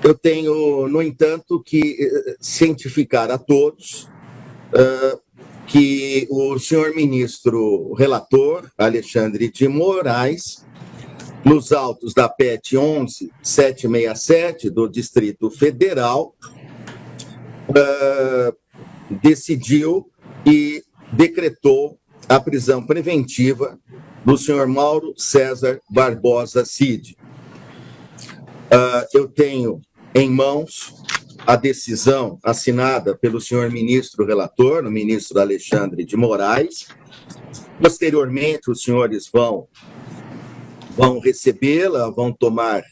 eu tenho, no entanto, que cientificar a todos que o senhor ministro relator, Alexandre de Moraes, nos autos da PET 11767 do Distrito Federal, decidiu e decretou a prisão preventiva do senhor Mauro César Barbosa Cid. Eu tenho em mãos a decisão assinada pelo senhor ministro relator, o ministro Alexandre de Moraes. Posteriormente, os senhores vão recebê-la, vão tomar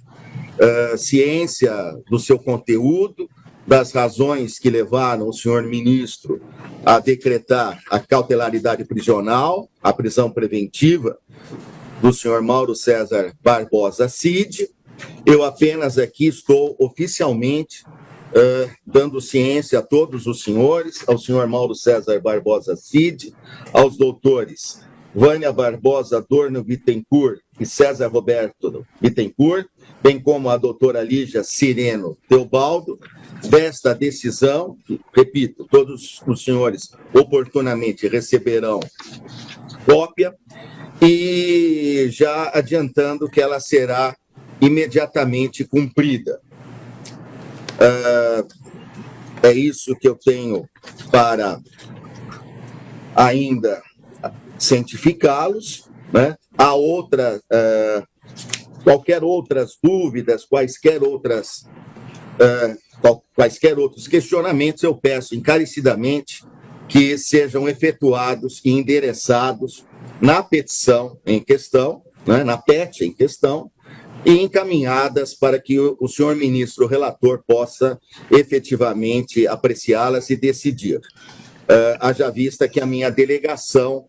ciência do seu conteúdo, das razões que levaram o senhor ministro a decretar a cautelaridade prisional, a prisão preventiva do senhor Mauro César Barbosa Cid. Eu apenas aqui estou oficialmente dando ciência a todos os senhores, ao senhor Mauro César Barbosa Cid, aos doutores Vânia Barbosa Adorno Bittencourt e César Roberto Bittencourt, bem como a doutora Lígia Sireno Teobaldo, desta decisão, repito, todos os senhores oportunamente receberão cópia, e já adiantando que ela será imediatamente cumprida. É isso que eu tenho para ainda cientificá-los, né? Há quaisquer outras dúvidas, quaisquer outros questionamentos, eu peço encarecidamente que sejam efetuados e endereçados na petição em questão, né, na PET em questão, e encaminhadas para que o senhor ministro relator possa efetivamente apreciá-las e decidir. Haja vista que a minha delegação,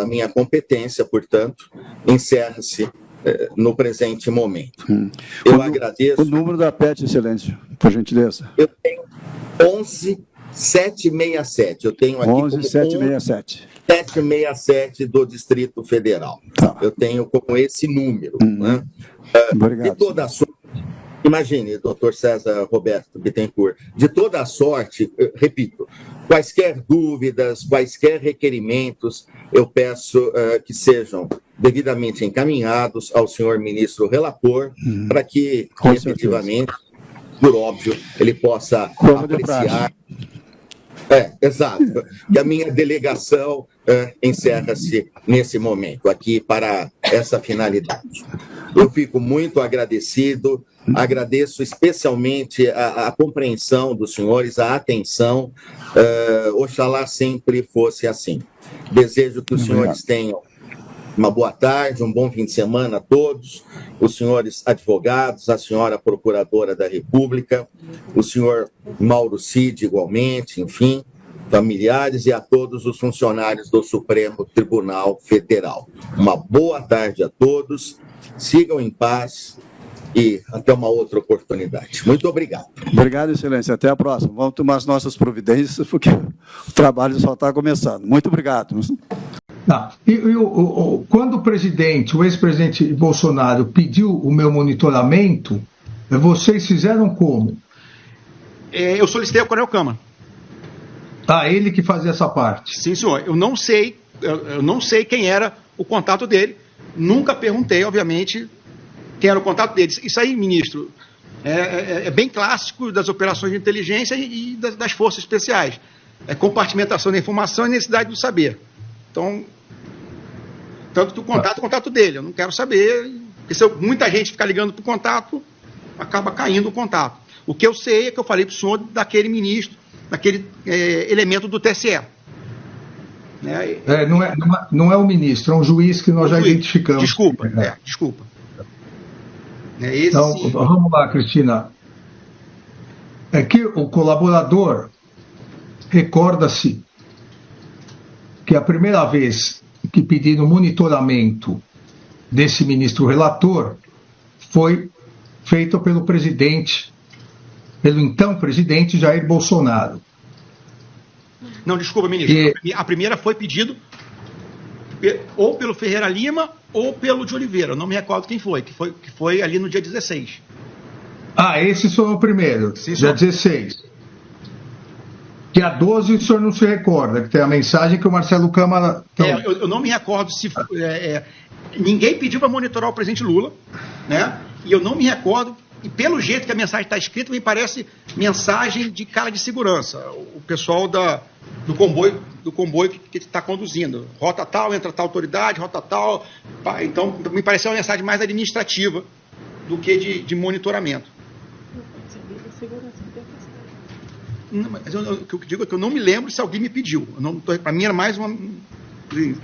a minha competência, portanto, encerra-se no presente momento. Eu agradeço. O número da PET, excelência, por gentileza. Eu tenho 11767. Eu tenho aqui 11767. 767 do Distrito Federal. Tá. Eu tenho como esse número. Né? Obrigado. De toda a sorte, imagine, doutor César Roberto Bittencourt, de toda a sorte, repito, quaisquer dúvidas, quaisquer requerimentos, eu peço que sejam devidamente encaminhados ao senhor ministro relator, para que, efetivamente, por óbvio, ele possa apreciar. Exato. E a minha delegação encerra-se nesse momento, aqui para essa finalidade. Eu fico muito agradecido, agradeço especialmente a compreensão dos senhores, a atenção. Oxalá sempre fosse assim. Desejo que os senhores tenham uma boa tarde, um bom fim de semana a todos, os senhores advogados, a senhora procuradora da República, o senhor Mauro Cid igualmente, enfim, familiares e a todos os funcionários do Supremo Tribunal Federal. Uma boa tarde a todos, sigam em paz e até uma outra oportunidade. Muito obrigado. Obrigado, excelência. Até a próxima. Vamos tomar as nossas providências, porque o trabalho só está começando. Muito obrigado. Quando o ex-presidente Bolsonaro pediu o meu monitoramento, vocês fizeram como? Eu solicitei ao Coronel Câmara. Ele que fazia essa parte? Sim, senhor. Eu não sei quem era o contato dele. Nunca perguntei, obviamente, quem era o contato dele. Isso aí, ministro, é bem clássico das operações de inteligência e das forças especiais. É compartimentação da informação e necessidade do saber. Então, tanto que o contato dele, eu não quero saber, porque se muita gente ficar ligando para o contato, acaba caindo o contato. O que eu sei é que eu falei para o senhor daquele ministro, daquele elemento do TSE. Né? Não é o ministro, é um juiz que nós já identificamos. Desculpa. Então, vamos lá, Cristina. É que o colaborador recorda-se que a primeira vez que pediram monitoramento desse ministro relator foi feito pelo então presidente Jair Bolsonaro. Não, desculpa, ministro. A primeira foi pedido ou pelo Ferreira Lima ou pelo de Oliveira. Eu não me recordo quem foi, que foi ali no dia 16. Esse foi o primeiro, Sim, dia senhor. 16. Dia 12, o senhor não se recorda, que tem a mensagem que o Marcelo Câmara... Eu não me recordo se... ninguém pediu para monitorar o presidente Lula, né? E eu não me recordo, e pelo jeito que a mensagem está escrita, me parece mensagem de cara de segurança. O pessoal do comboio que está conduzindo. Rota tal, entra tal autoridade, rota tal... Então, me pareceu uma mensagem mais administrativa do que de monitoramento. Não, mas o que eu digo é que eu não me lembro se alguém me pediu. Para mim era mais uma...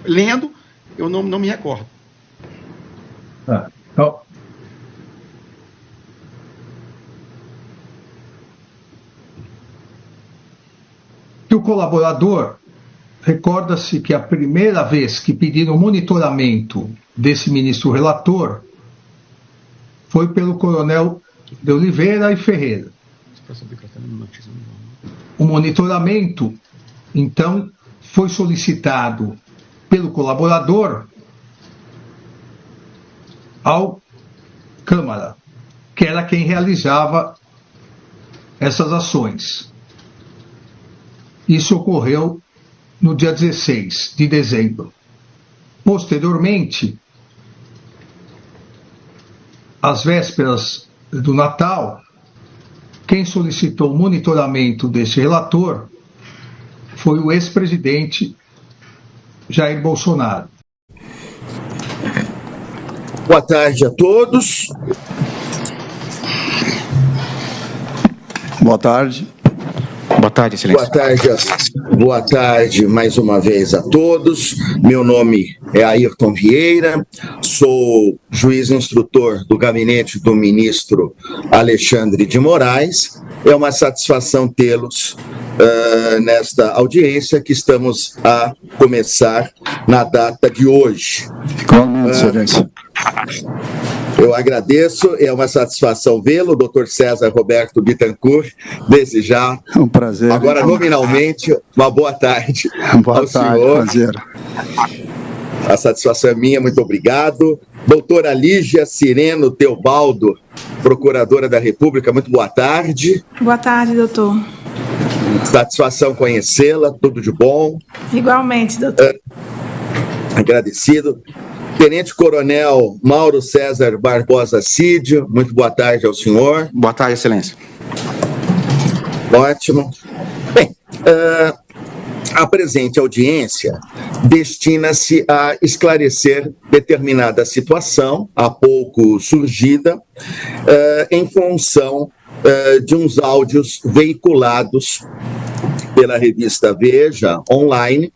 Lendo, eu não me recordo. Então, que o colaborador recorda-se que a primeira vez que pediram monitoramento desse ministro relator foi pelo coronel de Oliveira e Ferreira. O monitoramento, então, foi solicitado pelo colaborador ao Câmara, que era quem realizava essas ações. Isso ocorreu no dia 16 de dezembro. Posteriormente, às vésperas do Natal, quem solicitou o monitoramento desse relator foi o ex-presidente Jair Bolsonaro. Boa tarde a todos. Boa tarde. Boa tarde, Excelência. Boa tarde mais uma vez a todos. Meu nome é Ayrton Vieira, sou juiz instrutor do gabinete do ministro Alexandre de Moraes. É uma satisfação tê-los nesta audiência que estamos a começar na data de hoje. Igualmente, Excelência. Eu agradeço, é uma satisfação vê-lo, doutor César Roberto Bittencourt, desde já. É um prazer. Agora, nominalmente, uma boa tarde Boa ao tarde, senhor. prazer. A satisfação é minha, muito obrigado. Doutora Lígia Cireno Teobaldo, procuradora da República, muito boa tarde. Boa tarde, doutor. Satisfação conhecê-la, tudo de bom. Igualmente, doutor. Agradecido. Tenente Coronel Mauro César Barbosa Cídio, muito boa tarde ao senhor. Boa tarde, Excelência. Ótimo. Bem, a presente audiência destina-se a esclarecer determinada situação, há pouco surgida, em função de uns áudios veiculados pela revista Veja Online,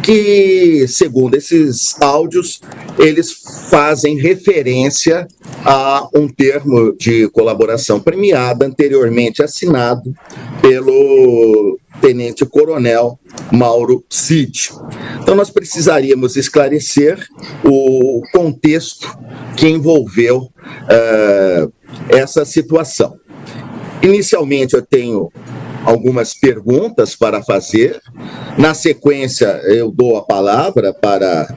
que, segundo esses áudios, eles fazem referência a um termo de colaboração premiada anteriormente assinado pelo tenente-coronel Mauro Cid. Então, nós precisaríamos esclarecer o contexto que envolveu essa situação. Inicialmente, eu tenho algumas perguntas para fazer. Na sequência, eu dou a palavra para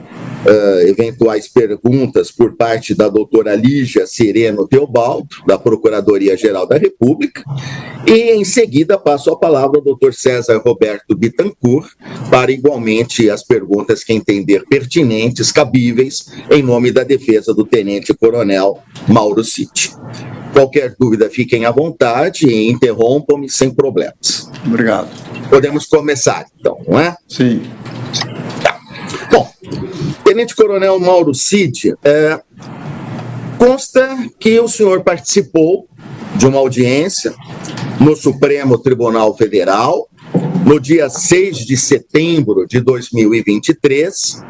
eventuais perguntas por parte da doutora Lígia Cireno Teobaldo, da Procuradoria-Geral da República, e em seguida passo a palavra ao doutor César Roberto Bittencourt para igualmente as perguntas que entender pertinentes, cabíveis, em nome da defesa do tenente-coronel Mauro Cid. Qualquer dúvida, fiquem à vontade e interrompam-me sem problemas. Obrigado. Podemos começar, então, não é? Sim. Tá. Bom, tenente-coronel Mauro Cid, consta que o senhor participou de uma audiência no Supremo Tribunal Federal no dia 6 de setembro de 2023,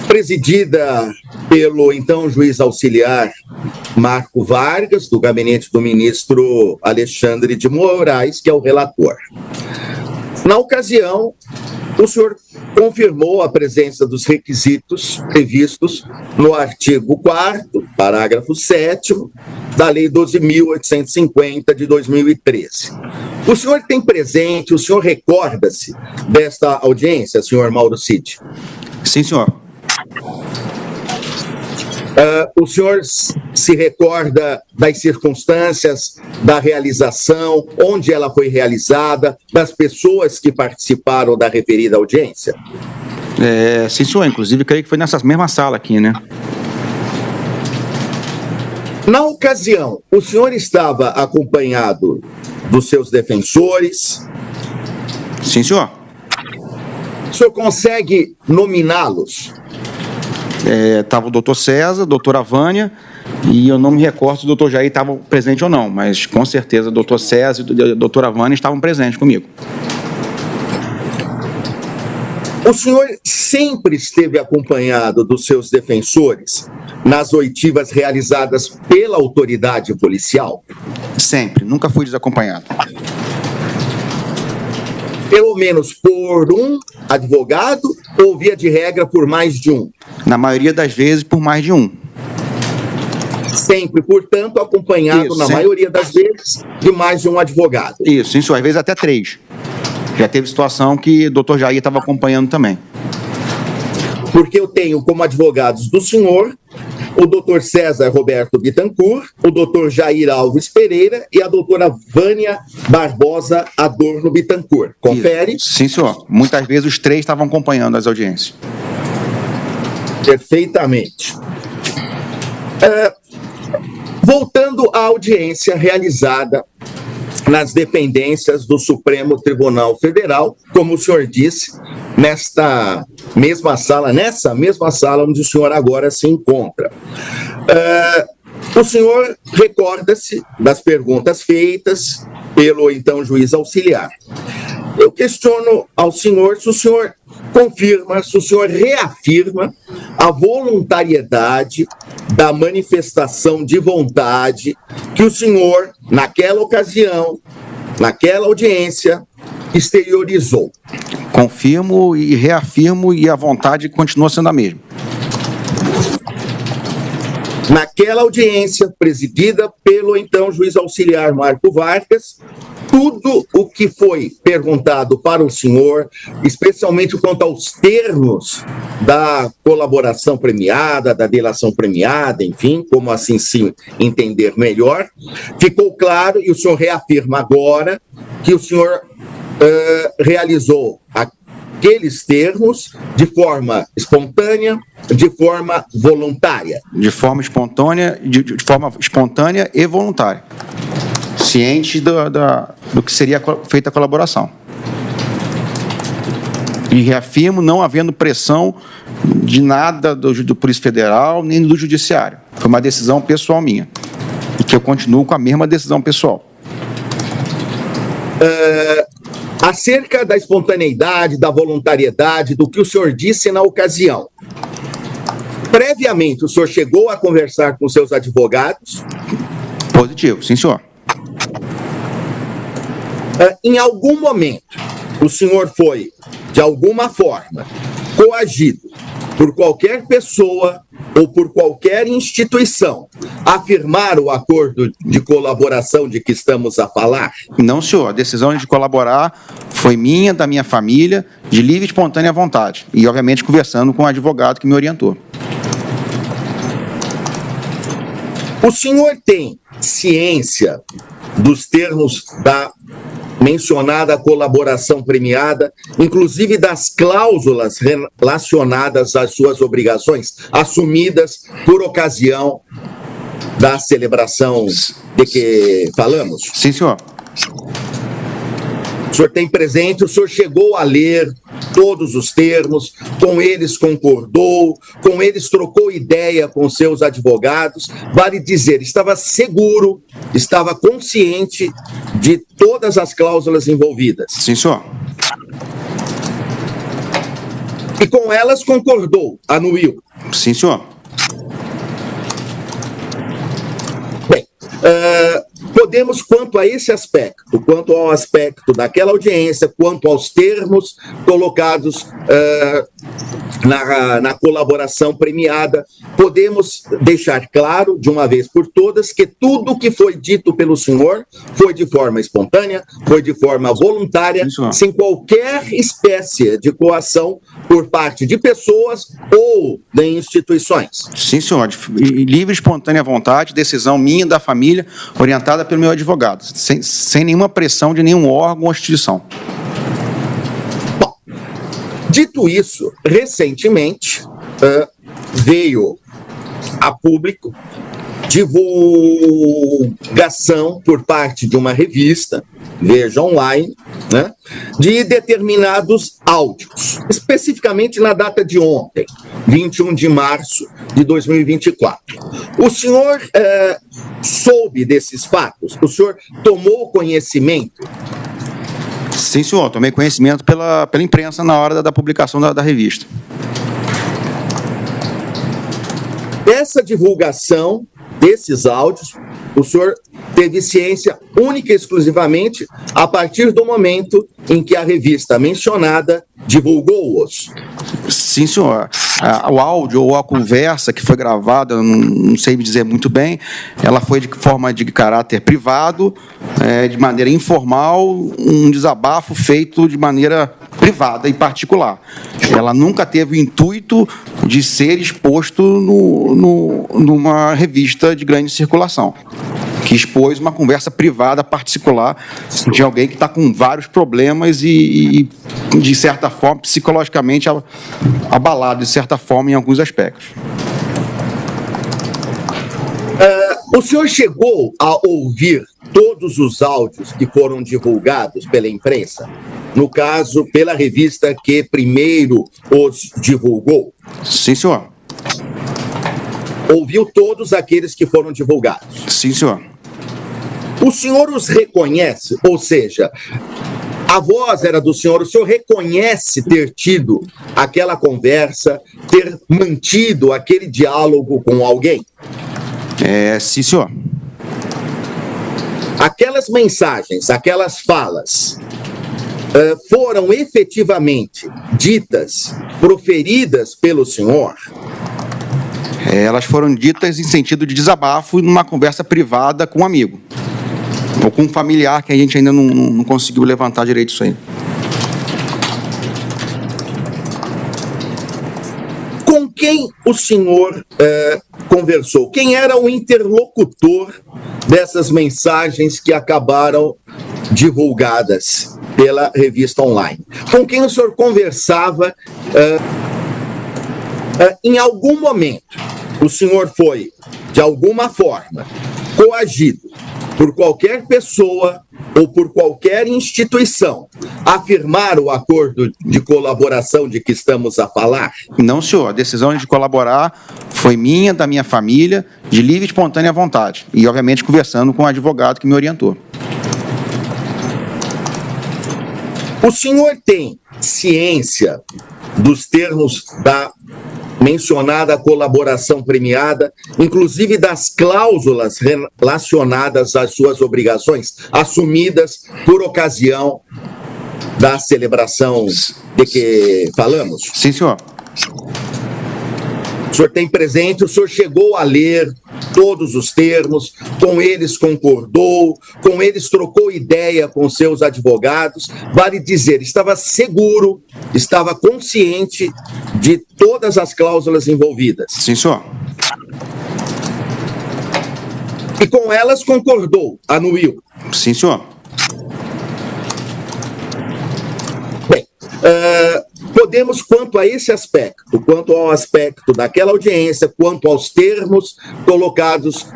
presidida pelo então juiz auxiliar Marco Vargas, do gabinete do ministro Alexandre de Moraes, que é o relator. Na ocasião, o senhor confirmou a presença dos requisitos previstos no artigo 4º, parágrafo 7º, da Lei 12.850 de 2013. O senhor tem presente, o senhor recorda-se desta audiência, senhor Mauro Cid? Sim, senhor. O senhor se recorda das circunstâncias da realização, onde ela foi realizada, das pessoas que participaram da referida audiência? Sim, senhor. Inclusive, creio que foi nessa mesma sala aqui, né? Na ocasião, o senhor estava acompanhado dos seus defensores? Sim, senhor. O senhor consegue nominá-los? Estava o doutor César, a doutora Vânia, e eu não me recordo se o doutor Jair estava presente ou não, mas com certeza o doutor César e a doutora Vânia estavam presentes comigo. O senhor sempre esteve acompanhado dos seus defensores nas oitivas realizadas pela autoridade policial? Sempre, nunca fui desacompanhado. Pelo menos por um advogado ou, via de regra, por mais de um? Na maioria das vezes, por mais de um. Sempre, portanto, acompanhado, Isso, na sempre. maioria das vezes, de mais de um advogado. Isso, sim, senhor. Às vezes até 3. Já teve situação que o doutor Jair estava acompanhando também. Porque eu tenho como advogados do senhor o doutor César Roberto Bittencourt, o doutor Jair Alves Pereira e a doutora Vânia Barbosa Adorno Bittencourt. Confere? Isso. Sim, senhor. Muitas vezes os 3 estavam acompanhando as audiências. Perfeitamente. Voltando à audiência realizada nas dependências do Supremo Tribunal Federal, como o senhor disse, nessa mesma sala onde o senhor agora se encontra. O senhor recorda-se das perguntas feitas pelo então juiz auxiliar. Eu questiono ao senhor se o senhor confirma, se o senhor reafirma a voluntariedade da manifestação de vontade que o senhor, naquela ocasião, naquela audiência, exteriorizou. Confirmo e reafirmo, e a vontade continua sendo a mesma. Naquela audiência, presidida pelo então juiz auxiliar Marco Vargas, tudo o que foi perguntado para o senhor, especialmente quanto aos termos da colaboração premiada, da delação premiada, enfim, como assim se entender melhor, ficou claro, e o senhor reafirma agora que o senhor realizou aqueles termos de forma espontânea, de forma voluntária. De forma espontânea, de forma espontânea e voluntária. Ciente do que seria feita a colaboração. E reafirmo não havendo pressão de nada do Polícia Federal nem do Judiciário. Foi uma decisão pessoal minha. E que eu continuo com a mesma decisão pessoal. Acerca da espontaneidade, da voluntariedade, do que o senhor disse na ocasião, previamente o senhor chegou a conversar com seus advogados? Positivo, sim, senhor. Em algum momento, o senhor foi, de alguma forma, coagido por qualquer pessoa ou por qualquer instituição a firmar o acordo de colaboração de que estamos a falar? Não, senhor. A decisão de colaborar foi minha, da minha família, de livre e espontânea vontade. E, obviamente, conversando com o advogado que me orientou. O senhor tem ciência dos termos da mencionada colaboração premiada, inclusive das cláusulas relacionadas às suas obrigações, assumidas por ocasião da celebração de que falamos? Sim, senhor. O senhor tem presente, o senhor chegou a ler todos os termos, com eles concordou, com eles trocou ideia com seus advogados, vale dizer, estava seguro, estava consciente de todas as cláusulas envolvidas. Sim, senhor. E com elas concordou, anuiu. Sim, senhor. Bem, podemos, quanto a esse aspecto, quanto ao aspecto daquela audiência, quanto aos termos colocados na colaboração premiada, podemos deixar claro, de uma vez por todas, que tudo que foi dito pelo senhor foi de forma espontânea, foi de forma voluntária, sem qualquer espécie de coação por parte de pessoas ou de instituições. Sim, senhor. De livre, espontânea vontade, decisão minha, da família, orientada pelo meu advogado, sem nenhuma pressão de nenhum órgão ou instituição. Dito isso, recentemente veio a público divulgação por parte de uma revista, Veja Online, né, de determinados áudios, especificamente na data de ontem, 21 de março de 2024. O senhor soube desses fatos? O senhor tomou conhecimento? Sim, senhor. Tomei conhecimento pela imprensa na hora da publicação da revista. Essa divulgação desses áudios, o senhor teve ciência única e exclusivamente a partir do momento em que a revista mencionada divulgou-os. Sim, senhor. O áudio ou a conversa que foi gravada, não sei me dizer muito bem, ela foi de forma de caráter privado, de maneira informal, um desabafo feito de maneira privada e particular. Ela nunca teve o intuito de ser exposto numa revista de grande circulação, que expôs uma conversa privada, particular, de alguém que está com vários problemas e, de certa forma, psicologicamente abalado, de certa forma, em alguns aspectos. O senhor chegou a ouvir todos os áudios que foram divulgados pela imprensa? No caso, pela revista que primeiro os divulgou? Sim, senhor. Ouviu todos aqueles que foram divulgados? Sim, senhor. O senhor os reconhece? Ou seja, a voz era do senhor, o senhor reconhece ter tido aquela conversa, ter mantido aquele diálogo com alguém? Sim, senhor. Aquelas mensagens, aquelas falas, foram efetivamente ditas, proferidas pelo senhor? Elas foram ditas em sentido de desabafo numa conversa privada com um amigo. Ou com um familiar, que a gente ainda não conseguiu levantar direito isso aí. Com quem o senhor conversou? Quem era o interlocutor dessas mensagens que acabaram divulgadas pela revista online? Com quem o senhor conversava? Em algum momento, o senhor foi, de alguma forma, coagido por qualquer pessoa ou por qualquer instituição a firmar o acordo de colaboração de que estamos a falar? Não, senhor. A decisão de colaborar foi minha, da minha família, de livre e espontânea vontade. E, obviamente, conversando com o advogado que me orientou. O senhor tem ciência dos termos da mencionada colaboração premiada, inclusive das cláusulas relacionadas às suas obrigações assumidas por ocasião da celebração de que falamos? Sim, senhor. O senhor tem presente, o senhor chegou a ler todos os termos, com eles concordou, com eles trocou ideia com seus advogados, vale dizer, estava seguro, estava consciente de todas as cláusulas envolvidas. Sim, senhor. E com elas concordou, anuiu. Sim, senhor. Bem, podemos, quanto a esse aspecto, quanto ao aspecto daquela audiência, quanto aos termos colocados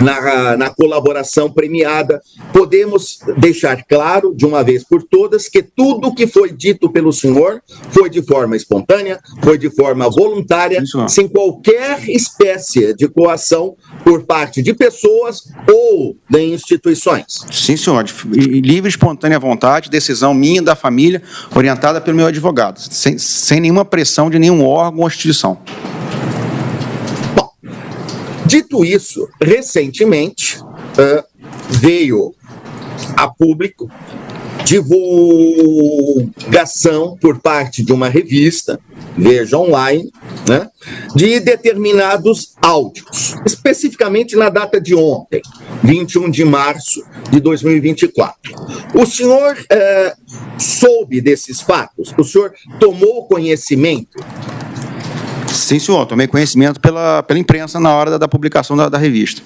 na colaboração premiada, podemos deixar claro, de uma vez por todas, que tudo que foi dito pelo senhor foi de forma espontânea, foi de forma voluntária, sem qualquer espécie de coação por parte de pessoas ou de instituições. Sim, senhor. De livre, espontânea vontade, decisão minha, da família, orientada pelo meu advogado, sem nenhuma pressão de nenhum órgão ou instituição. Bom, dito isso, recentemente veio a público divulgação por parte de uma revista, Veja Online, né, de determinados áudios, especificamente na data de ontem, 21 de março de 2024. O senhor soube desses fatos? O senhor tomou conhecimento? Sim, senhor. Tomei conhecimento pela imprensa na hora da publicação da revista.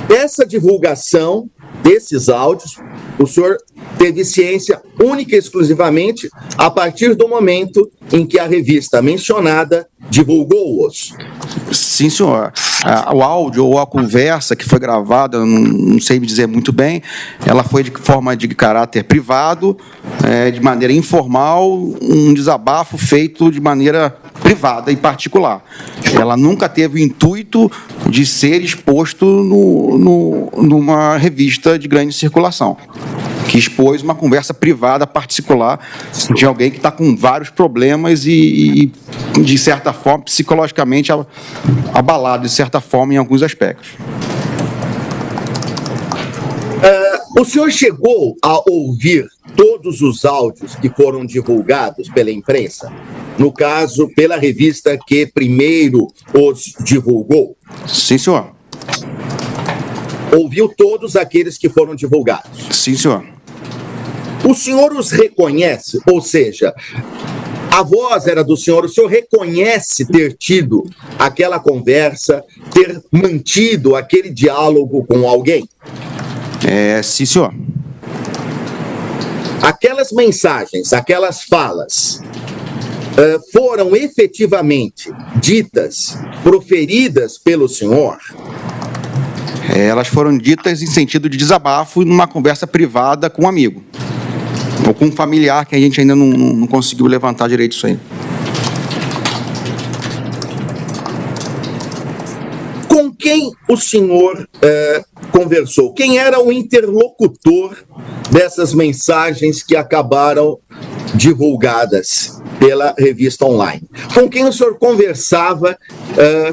Essa divulgação desses áudios, o senhor teve ciência única e exclusivamente a partir do momento em que a revista mencionada divulgou-os. Sim, senhor. O áudio ou a conversa que foi gravada, não sei me dizer muito bem, ela foi de forma de caráter privado, de maneira informal, um desabafo feito de maneira privada e particular. Ela nunca teve o intuito de ser exposto numa revista de grande circulação, que expôs uma conversa privada, particular, de alguém que está com vários problemas e, de certa forma, psicologicamente abalado, de certa forma, em alguns aspectos. O senhor chegou a ouvir todos os áudios que foram divulgados pela imprensa? No caso, pela revista que primeiro os divulgou? Sim, senhor. Ouviu todos aqueles que foram divulgados? Sim, senhor. O senhor os reconhece? Ou seja, a voz era do senhor, o senhor reconhece ter tido aquela conversa, ter mantido aquele diálogo com alguém? Sim, senhor. Aquelas mensagens, aquelas falas, foram efetivamente ditas, proferidas pelo senhor? Elas foram ditas em sentido de desabafo numa conversa privada com um amigo. Ou com um familiar, que a gente ainda não conseguiu levantar direito isso aí. Com quem o senhor conversou? Quem era o interlocutor dessas mensagens que acabaram divulgadas pela revista online? Com quem o senhor conversava,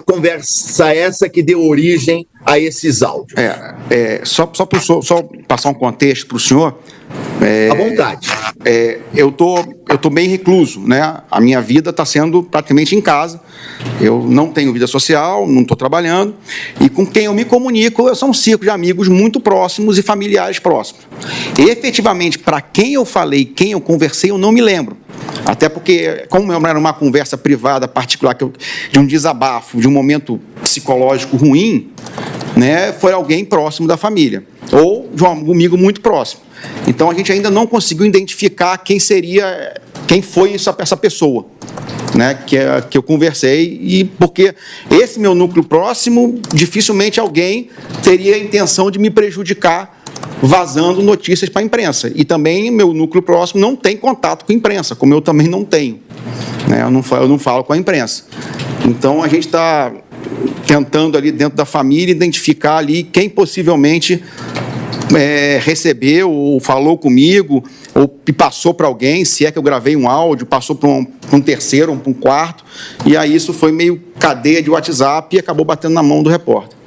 conversa essa que deu origem a esses áudios? Só passar um contexto para o senhor. À vontade. Eu tô bem recluso, né? A minha vida está sendo praticamente em casa. Eu não tenho vida social, não estou trabalhando. E com quem eu me comunico são um círculo de amigos muito próximos e familiares próximos. E, efetivamente, para quem eu falei, quem eu conversei, eu não me lembro. Até porque, como era uma conversa privada, particular, de um desabafo, de um momento psicológico ruim, né, foi alguém próximo da família. Ou de um amigo muito próximo. Então, a gente ainda não conseguiu identificar quem foi essa pessoa, né, que eu conversei, e porque esse meu núcleo próximo, dificilmente alguém teria a intenção de me prejudicar vazando notícias para a imprensa. E também meu núcleo próximo não tem contato com a imprensa, como eu também não tenho. Né, eu não falo com a imprensa. Então, a gente está tentando ali dentro da família identificar ali quem possivelmente recebeu ou falou comigo ou passou para alguém, se é que eu gravei um áudio, passou para um terceiro ou para um quarto, e aí isso foi meio cadeia de WhatsApp e acabou batendo na mão do repórter.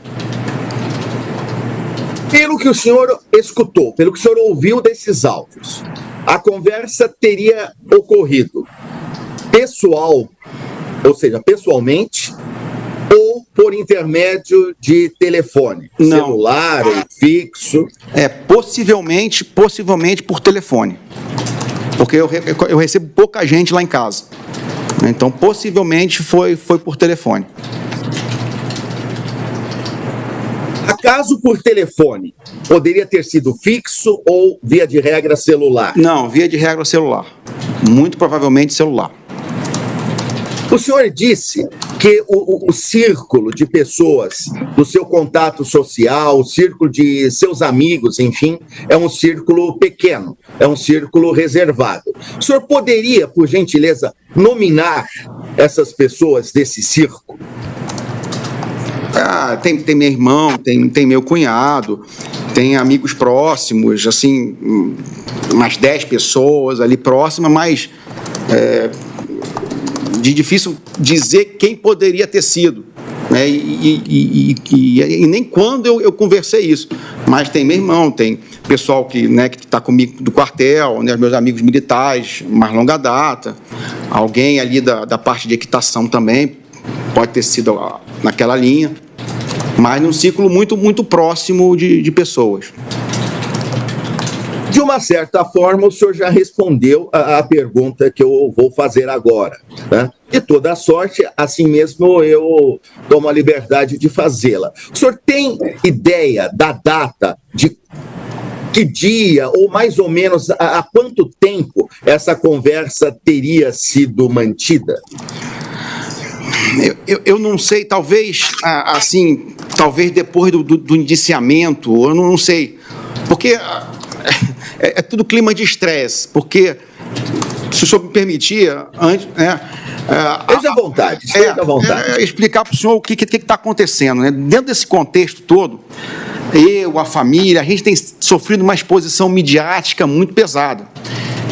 Pelo que o senhor escutou, pelo que o senhor ouviu desses áudios, a conversa teria ocorrido pessoal, ou seja, pessoalmente, ou por intermédio de telefone, celular ou fixo? Possivelmente por telefone, porque eu recebo pouca gente lá em casa, então possivelmente foi por telefone. Acaso por telefone, poderia ter sido fixo ou, via de regra, celular? Não, via de regra celular, muito provavelmente celular. O senhor disse que o círculo de pessoas do seu contato social, o círculo de seus amigos, enfim, é um círculo pequeno, é um círculo reservado. O senhor poderia, por gentileza, nominar essas pessoas desse círculo? Tem meu irmão, tem meu cunhado, tem amigos próximos, assim, umas 10 pessoas ali próximas, mas de difícil dizer quem poderia ter sido. né? E nem quando eu conversei isso. Mas tem meu irmão, tem pessoal que está comigo do quartel, né, meus amigos militares, mais longa data, alguém ali da parte de equitação também, pode ter sido naquela linha, mas num ciclo muito, muito próximo de pessoas. De uma certa forma, o senhor já respondeu a pergunta que eu vou fazer agora, né? De toda sorte, assim mesmo eu tomo a liberdade de fazê-la. O senhor tem ideia da data, de que dia, ou mais ou menos há quanto tempo essa conversa teria sido mantida? Eu não sei, talvez, assim, talvez depois do indiciamento, eu não sei, porque é tudo clima de estresse, porque, se o senhor me permitir, antes, né, esteja à vontade, esteja à vontade. Explicar para o senhor o que está acontecendo, né? Dentro desse contexto todo, eu, a família, a gente tem sofrido uma exposição midiática muito pesada.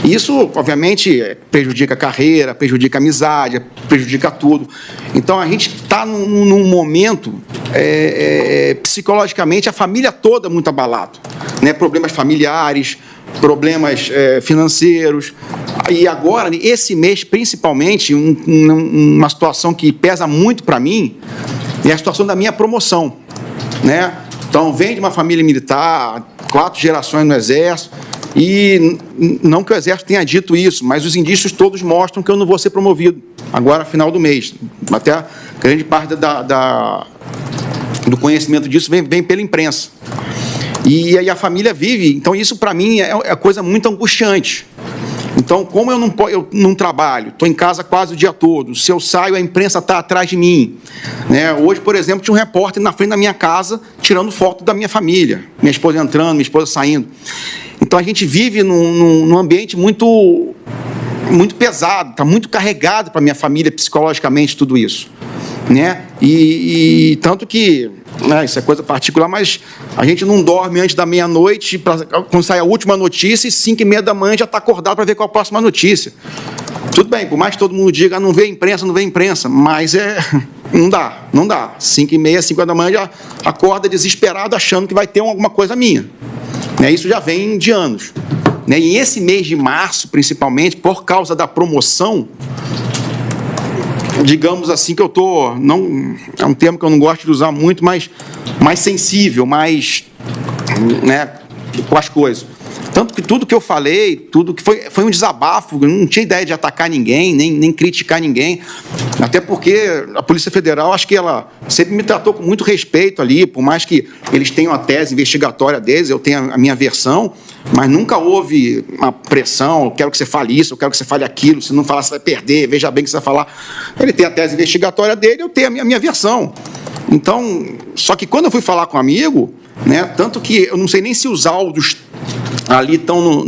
Isso, obviamente, prejudica a carreira, prejudica a amizade, prejudica tudo. Então, a gente está num momento, psicologicamente, a família toda muito abalada, né? Problemas familiares, problemas financeiros. E agora, esse mês, principalmente, uma situação que pesa muito para mim é a situação da minha promoção, né? Então, vem de uma família militar, 4 gerações no Exército, e não que o Exército tenha dito isso, mas os indícios todos mostram que eu não vou ser promovido agora, final do mês. Até a grande parte do conhecimento disso vem pela imprensa. E aí a família vive, então isso para mim é coisa muito angustiante. Então, como eu não trabalho, estou em casa quase o dia todo, se eu saio, a imprensa está atrás de mim, né? Hoje, por exemplo, tinha um repórter na frente da minha casa tirando foto da minha família, minha esposa entrando, minha esposa saindo. Então, a gente vive num ambiente muito, muito pesado, está muito carregado para a minha família psicologicamente tudo isso, né? E tanto que, né, isso é coisa particular, mas a gente não dorme antes da meia-noite, quando sai a última notícia, e 5h30 da manhã já está acordado para ver qual a próxima notícia. Tudo bem, por mais que todo mundo diga, não vê imprensa, mas não dá. 5h30, 5h da manhã já acorda desesperado achando que vai ter alguma coisa minha. Né, isso já vem de anos. Né, e esse mês de março, principalmente, por causa da promoção, digamos assim, que eu estou, não é um termo que eu não gosto de usar muito, mas mais sensível, mais, né, com as coisas. Tanto que tudo que eu falei, tudo que foi um desabafo, eu não tinha ideia de atacar ninguém, nem criticar ninguém, até porque a Polícia Federal, acho que ela sempre me tratou com muito respeito ali, por mais que eles tenham a tese investigatória deles, eu tenho a minha versão, mas nunca houve uma pressão, eu quero que você fale isso, eu quero que você fale aquilo, se não falar você vai perder, veja bem o que você vai falar. Ele tem a tese investigatória dele, eu tenho a minha versão. Então, só que quando eu fui falar com um amigo, né, tanto que eu não sei nem se os áudios ali estão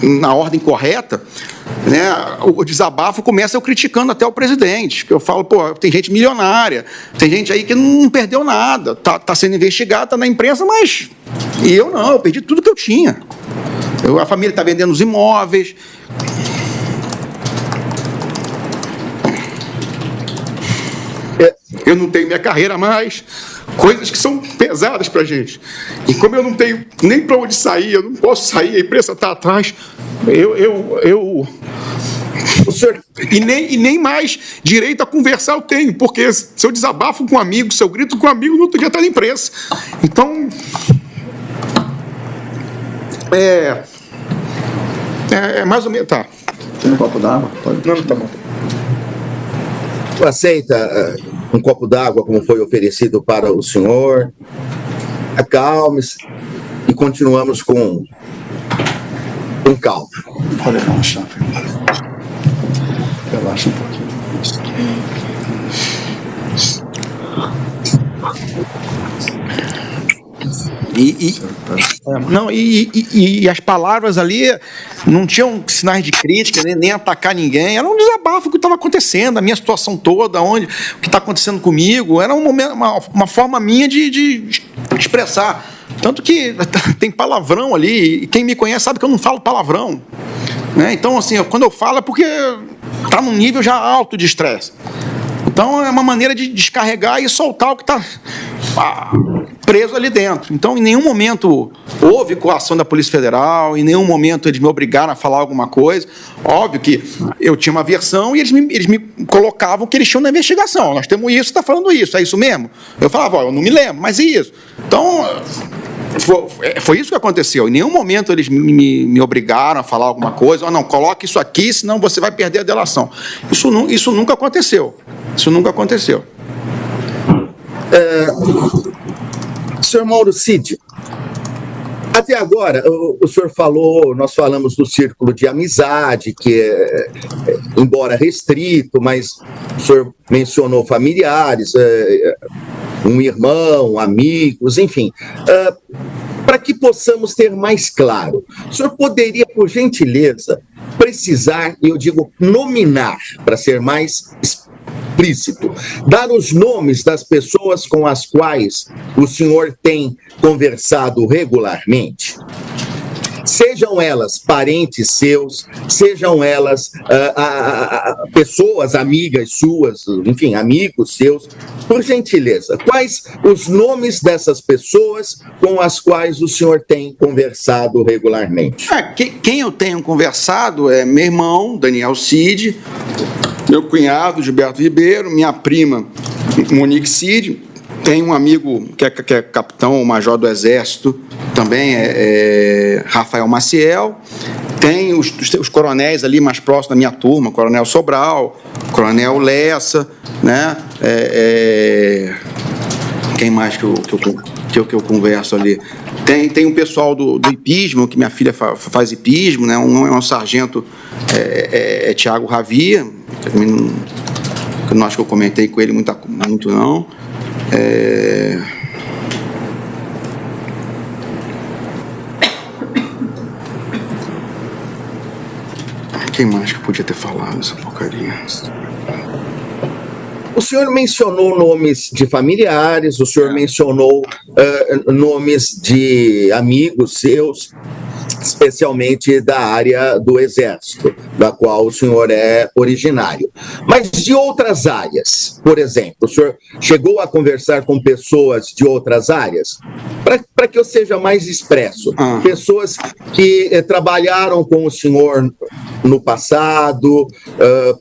na ordem correta, né, o desabafo começa eu criticando até o presidente, que eu falo, pô, tem gente milionária, tem gente aí que não perdeu nada, tá sendo investigado, está na imprensa, mas eu perdi tudo que eu tinha. A família está vendendo os imóveis. Eu não tenho minha carreira mais, coisas que são pesadas para a gente. E como eu não tenho nem para onde sair, eu não posso sair, a imprensa está atrás, O senhor... E nem mais direito a conversar eu tenho, porque se eu desabafo com um amigo, se eu grito com um amigo, no outro dia está na imprensa. Então, é mais ou menos... Tá. Tem um copo d'água? Não, tá bom. Aceita um copo d'água como foi oferecido para o senhor? Acalme-se e continuamos com calma. Pode relaxar, filho. Relaxa um pouquinho. E as palavras ali não tinham sinais de crítica, nem atacar ninguém, era um desabafo que estava acontecendo, a minha situação toda, o que está acontecendo comigo, era uma forma minha de expressar. Tanto que tem palavrão ali, e quem me conhece sabe que eu não falo palavrão. Né? Então, assim, quando eu falo é porque está num nível já alto de estresse. Então, é uma maneira de descarregar e soltar o que está preso ali dentro. Então, em nenhum momento houve coação da Polícia Federal, em nenhum momento eles me obrigaram a falar alguma coisa. Óbvio que eu tinha uma versão e eles me colocavam que eles tinham na investigação. Nós temos isso, está falando isso, é isso mesmo? Eu falava, eu não me lembro, mas e isso? Então, foi isso que aconteceu. Em nenhum momento eles me obrigaram a falar alguma coisa. Não, coloque isso aqui, senão você vai perder a delação. Isso nunca aconteceu. Isso nunca aconteceu. Senhor Mauro Cid, até agora, o senhor falou, nós falamos do círculo de amizade, que embora restrito, mas o senhor mencionou familiares, um irmão, amigos, enfim. Para que possamos ter mais claro, o senhor poderia, por gentileza, precisar, e eu digo nominar, para ser mais explícito, dar os nomes das pessoas com as quais o senhor tem conversado regularmente? Sejam elas parentes seus, sejam elas pessoas, amigas suas, enfim, amigos seus, por gentileza, quais os nomes dessas pessoas com as quais o senhor tem conversado regularmente? Quem eu tenho conversado é meu irmão, Daniel Cid, meu cunhado, Gilberto Ribeiro, minha prima, Monique Cid. Tem um amigo que é capitão major do Exército, também é Rafael Maciel. Tem os coronéis ali mais próximos da minha turma, Coronel Sobral, Coronel Lessa, né? Quem mais que eu converso ali? Tem um pessoal do hipismo, que minha filha faz hipismo, né? Um é um sargento, Tiago Ravia, que eu acho que eu comentei com ele muito não. Quem mais que podia ter falado essa porcaria? O senhor mencionou nomes de familiares, o senhor mencionou nomes de amigos seus, especialmente da área do Exército, da qual o senhor é originário. Mas de outras áreas, por exemplo, o senhor chegou a conversar com pessoas de outras áreas? Para que eu seja mais expresso, pessoas que trabalharam com o senhor no passado,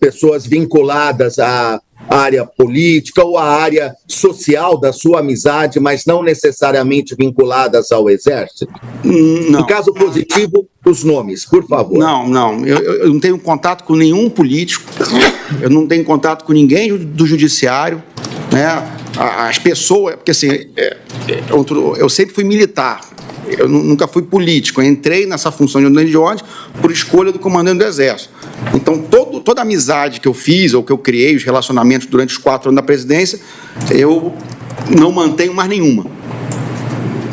pessoas vinculadas à área política ou à área social da sua amizade, mas não necessariamente vinculadas ao Exército? Não. No caso positivo, os nomes, por favor. Não. Eu não tenho contato com nenhum político, eu não tenho contato com ninguém do judiciário, né? As pessoas, porque assim, eu sempre fui militar, eu nunca fui político, eu entrei nessa função de ajudante de ordem por escolha do comandante do Exército. Então, toda a amizade que eu fiz, ou que eu criei, os relacionamentos durante os 4 anos da presidência, eu não mantenho mais nenhuma.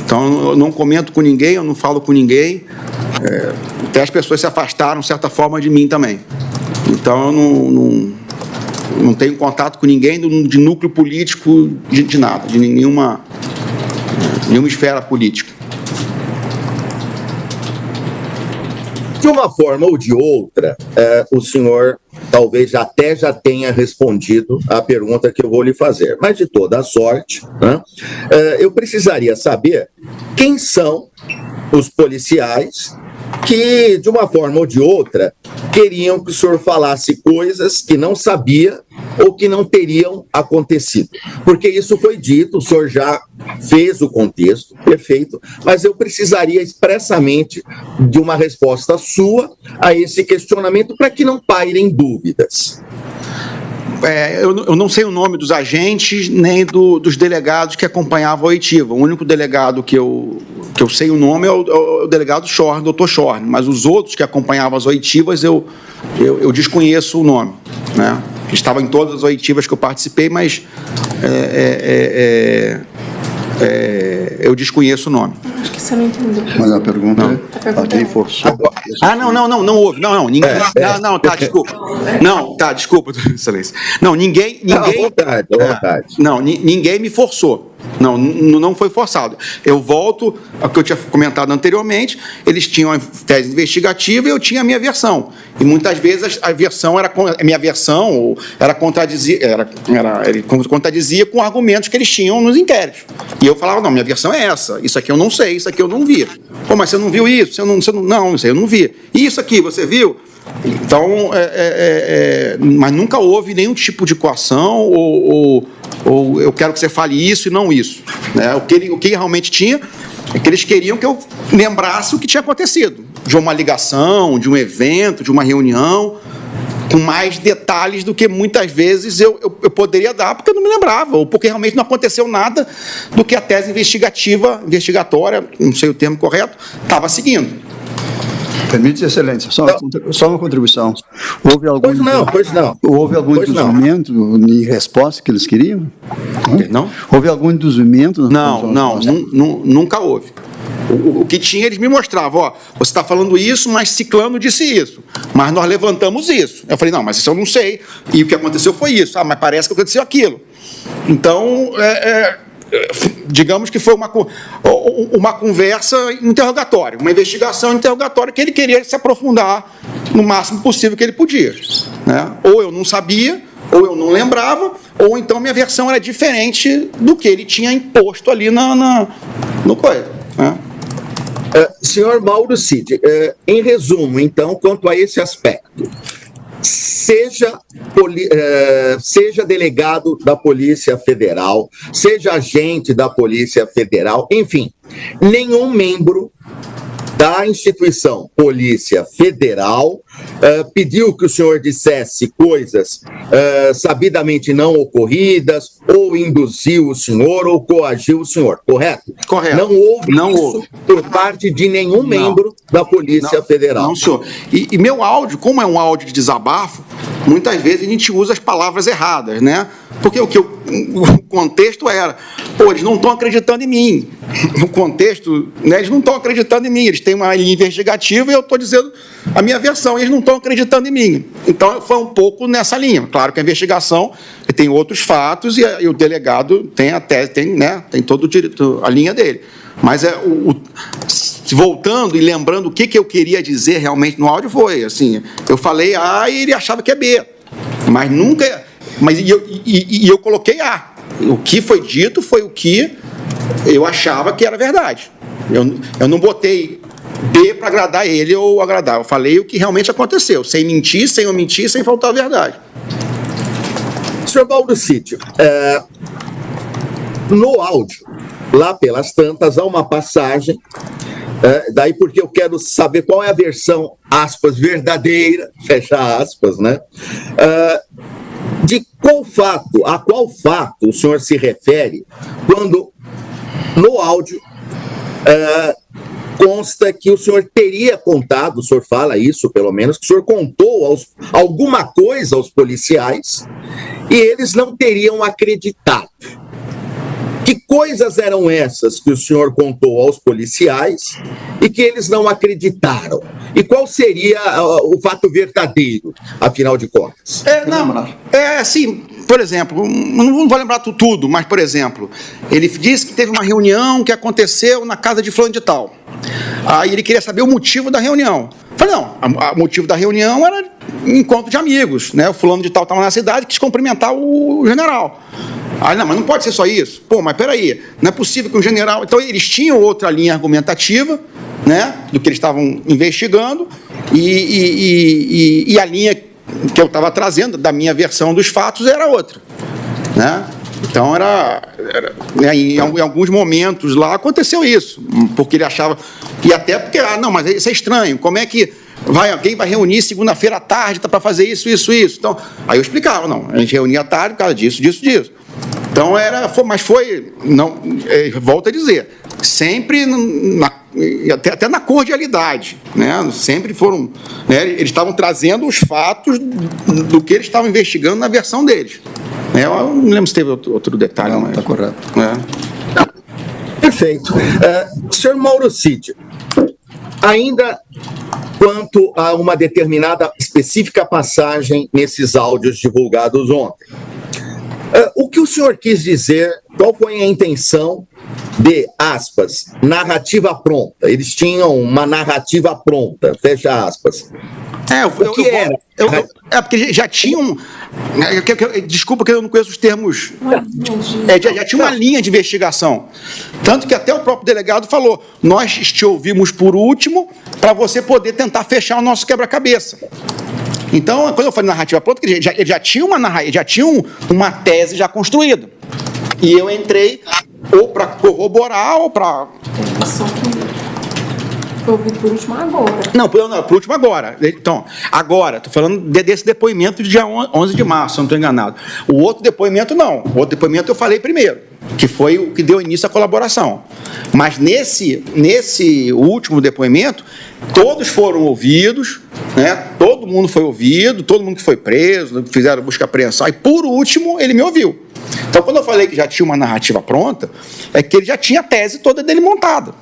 Então, eu não comento com ninguém, eu não falo com ninguém, até as pessoas se afastaram, de certa forma, de mim também. Então, eu não tenho contato com ninguém de núcleo político, de nada, de nenhuma esfera política. De uma forma ou de outra, o senhor talvez já tenha respondido à pergunta que eu vou lhe fazer, mas de toda a sorte, né, eu precisaria saber quem são os policiais que, de uma forma ou de outra, queriam que o senhor falasse coisas que não sabia ou que não teriam acontecido. Porque isso foi dito, o senhor já fez o contexto, perfeito, mas eu precisaria expressamente de uma resposta sua a esse questionamento para que não pairem dúvidas. Eu não sei o nome dos agentes nem dos delegados que acompanhavam a oitiva. O único delegado que eu sei o nome é o delegado Schorn, doutor Schorn, mas os outros que acompanhavam as oitivas eu desconheço o nome, né? Estava em todas as oitivas que eu participei, mas eu desconheço o nome. Acho que você não entendeu. Mas a pergunta é quem forçou. Não houve. Ninguém. Desculpa. Desculpa, excelência. Ninguém. À vontade. Ninguém me forçou. Não foi forçado. Eu volto ao que eu tinha comentado anteriormente, eles tinham a tese investigativa e eu tinha a minha versão. E muitas vezes a minha versão ele contradizia com argumentos que eles tinham nos inquéritos. E eu falava, não, minha versão é essa, isso aqui eu não sei, isso aqui eu não vi. Pô, mas você não viu isso? Não, isso aí eu não vi. E isso aqui, você viu? Então, mas nunca houve nenhum tipo de coação ou eu quero que você fale isso e não isso. Né? O que realmente tinha é que eles queriam que eu lembrasse o que tinha acontecido, de uma ligação, de um evento, de uma reunião, com mais detalhes do que muitas vezes eu poderia dar, porque eu não me lembrava, ou porque realmente não aconteceu nada do que a tese investigatória, não sei o termo correto, estava seguindo. Permite, Excelência, só uma contribuição. Houve algum Houve algum induzimento em resposta que eles queriam? Não? Houve algum induzimento? Nunca houve. O que tinha, eles me mostravam, ó, você está falando isso, mas ciclano disse isso, mas nós levantamos isso. Eu falei, não, mas isso eu não sei, e o que aconteceu foi isso. Ah, mas parece que aconteceu aquilo. Então, digamos que foi uma conversa interrogatória, uma investigação interrogatória que ele queria se aprofundar no máximo possível que ele podia. Né? Ou eu não sabia, ou eu não lembrava, ou então minha versão era diferente do que ele tinha imposto ali no coisa. Né? Senhor Mauro Cid, em resumo, então, quanto a esse aspecto, seja delegado da Polícia Federal, seja agente da Polícia Federal, enfim, nenhum membro da instituição Polícia Federal pediu que o senhor dissesse coisas sabidamente não ocorridas, ou induziu o senhor, ou coagiu o senhor, correto? Correto. Não houve por parte de nenhum membro da Polícia Federal. Não, senhor. E meu áudio, como é um áudio de desabafo, muitas vezes a gente usa as palavras erradas, né? Porque o contexto era, pô, eles não estão acreditando em mim. No contexto, né, eles não estão acreditando em mim. Eles têm uma linha investigativa e eu estou dizendo a minha versão, e eles não estão acreditando em mim. Então, foi um pouco nessa linha. Claro que a investigação tem outros fatos e o delegado tem a tese, tem todo o direito, a linha dele. Mas voltando e lembrando o que eu queria dizer realmente no áudio foi, assim, eu falei A e ele achava que é B. Mas nunca... E eu coloquei A. O que foi dito foi o que eu achava que era verdade. Eu não botei B para agradar ele ou agradar. Eu falei o que realmente aconteceu, sem mentir, sem omitir, sem faltar a verdade. Senhor Mauro Cid, no áudio, lá pelas tantas, há uma passagem, daí porque eu quero saber qual é a versão, aspas, verdadeira, fecha aspas, né? De a qual fato o senhor se refere quando, no áudio, consta que o senhor teria contado, o senhor fala isso pelo menos, que o senhor contou alguma coisa aos policiais e eles não teriam acreditado. Que coisas eram essas que o senhor contou aos policiais e que eles não acreditaram? E qual seria o fato verdadeiro, afinal de contas? Assim, por exemplo, não vou lembrar tudo, mas, por exemplo, ele disse que teve uma reunião que aconteceu na casa de fulano de tal. Aí ele queria saber o motivo da reunião. Eu falei, não, o motivo da reunião era encontro de amigos, né? O fulano de tal estava na cidade e quis cumprimentar o general. Aí, não, mas não pode ser só isso. Pô, mas peraí, não é possível que um general... Então, eles tinham outra linha argumentativa, né, do que eles estavam investigando, e a linha que eu estava trazendo, da minha versão dos fatos, era outra. Né? Então, né, em alguns momentos lá aconteceu isso, porque ele achava... E até porque, não, mas isso é estranho, como é que alguém vai reunir segunda-feira à tarde para fazer isso? Então, aí eu explicava, não, a gente reunia à tarde por causa disso. Então, volto a dizer, sempre, até na cordialidade, né? Sempre foram, né? Eles estavam trazendo os fatos do que eles estavam investigando na versão deles. Eu não lembro se teve outro detalhe. Não, está correto. Perfeito. Senhor Mauro Cid, ainda quanto a uma determinada específica passagem nesses áudios divulgados ontem, O que o senhor quis dizer, qual foi a intenção de, aspas, narrativa pronta? Eles tinham uma narrativa pronta, fecha aspas. O que era? Porque já tinham... Desculpa que eu não conheço os termos. Já tinha uma linha de investigação. Tanto que até o próprio delegado falou, nós te ouvimos por último para você poder tentar fechar o nosso quebra-cabeça. Então, quando eu falei narrativa pronta, ele já tinha uma tese já construída. E eu entrei ou para corroborar ou para... Foi ouvido por último agora. Não, por último agora. Então, agora, estou falando desse depoimento de dia 11 de março, se eu não estou enganado. O outro depoimento, não. O outro depoimento eu falei primeiro, que foi o que deu início à colaboração. Mas nesse último depoimento, todos foram ouvidos, né? Todo mundo foi ouvido, todo mundo que foi preso, fizeram busca e apreensão, e por último, ele me ouviu. Então, quando eu falei que já tinha uma narrativa pronta, é que ele já tinha a tese toda dele montada,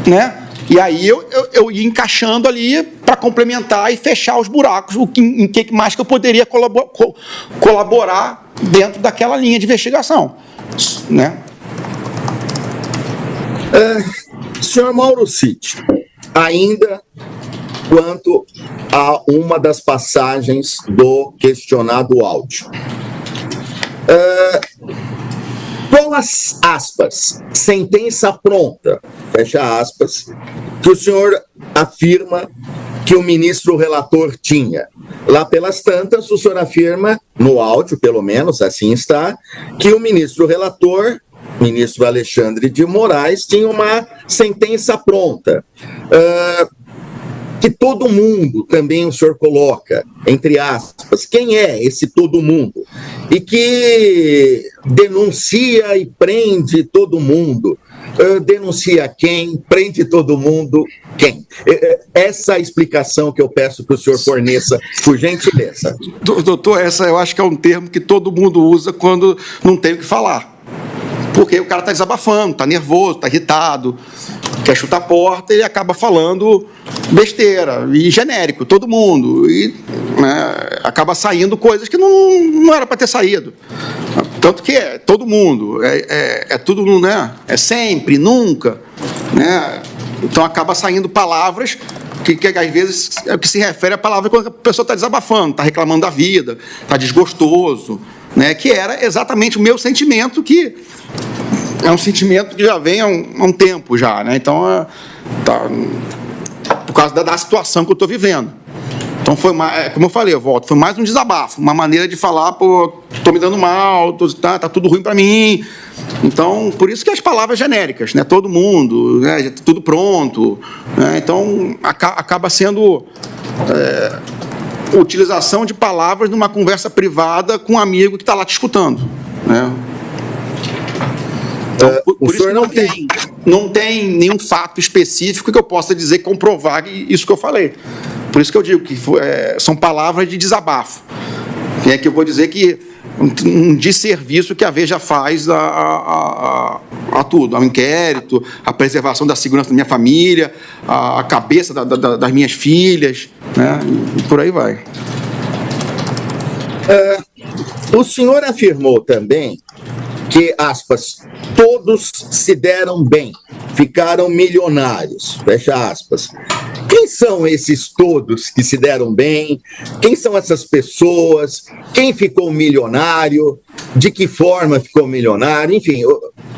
né? E aí eu ia encaixando ali para complementar e fechar os buracos, em que mais que eu poderia colaborar dentro daquela linha de investigação, né? Senhor Mauro Cid, ainda quanto a uma das passagens do questionado áudio. Qual as aspas, sentença pronta, fecha aspas, que o senhor afirma que o ministro relator tinha? Lá pelas tantas, o senhor afirma, no áudio pelo menos, assim está, que o ministro relator, ministro Alexandre de Moraes, tinha uma sentença pronta. Que todo mundo, também o senhor coloca, entre aspas, quem é esse todo mundo? E que denuncia e prende todo mundo. Denuncia quem? Prende todo mundo quem? Essa é a explicação que eu peço que o senhor forneça, por gentileza. Doutor, essa eu acho que é um termo que todo mundo usa quando não tem o que falar. Porque o cara está desabafando, está nervoso, está irritado, quer chutar a porta e acaba falando besteira, e genérico, todo mundo, e né, acaba saindo coisas que não era para ter saído. Tanto que é todo mundo, é tudo, né? É sempre, nunca, né? Então acaba saindo palavras que às vezes é o que se refere à palavra quando a pessoa está desabafando, está reclamando da vida, está desgostoso, né? Que era exatamente o meu sentimento, que é um sentimento que já vem há um tempo já, né? Então, por causa da situação que eu estou vivendo. Então, como eu falei, eu volto, foi mais um desabafo, uma maneira de falar, pô, estou me dando mal, tá tudo ruim para mim. Então, por isso que as palavras genéricas, né? Todo mundo, né? Tudo pronto, né? Então, acaba sendo utilização de palavras numa conversa privada com um amigo que está lá te escutando, né? Então, por isso não tem nenhum fato específico que eu possa dizer, comprovar isso que eu falei. Por isso que eu digo que são palavras de desabafo. Que eu vou dizer que um desserviço que a Veja faz a tudo, ao inquérito, a preservação da segurança da minha família, a cabeça das minhas filhas, né? E por aí vai. O senhor afirmou também que, aspas, todos se deram bem, ficaram milionários, fecha aspas. Quem são esses todos que se deram bem? Quem são essas pessoas? Quem ficou milionário? De que forma ficou milionário? Enfim,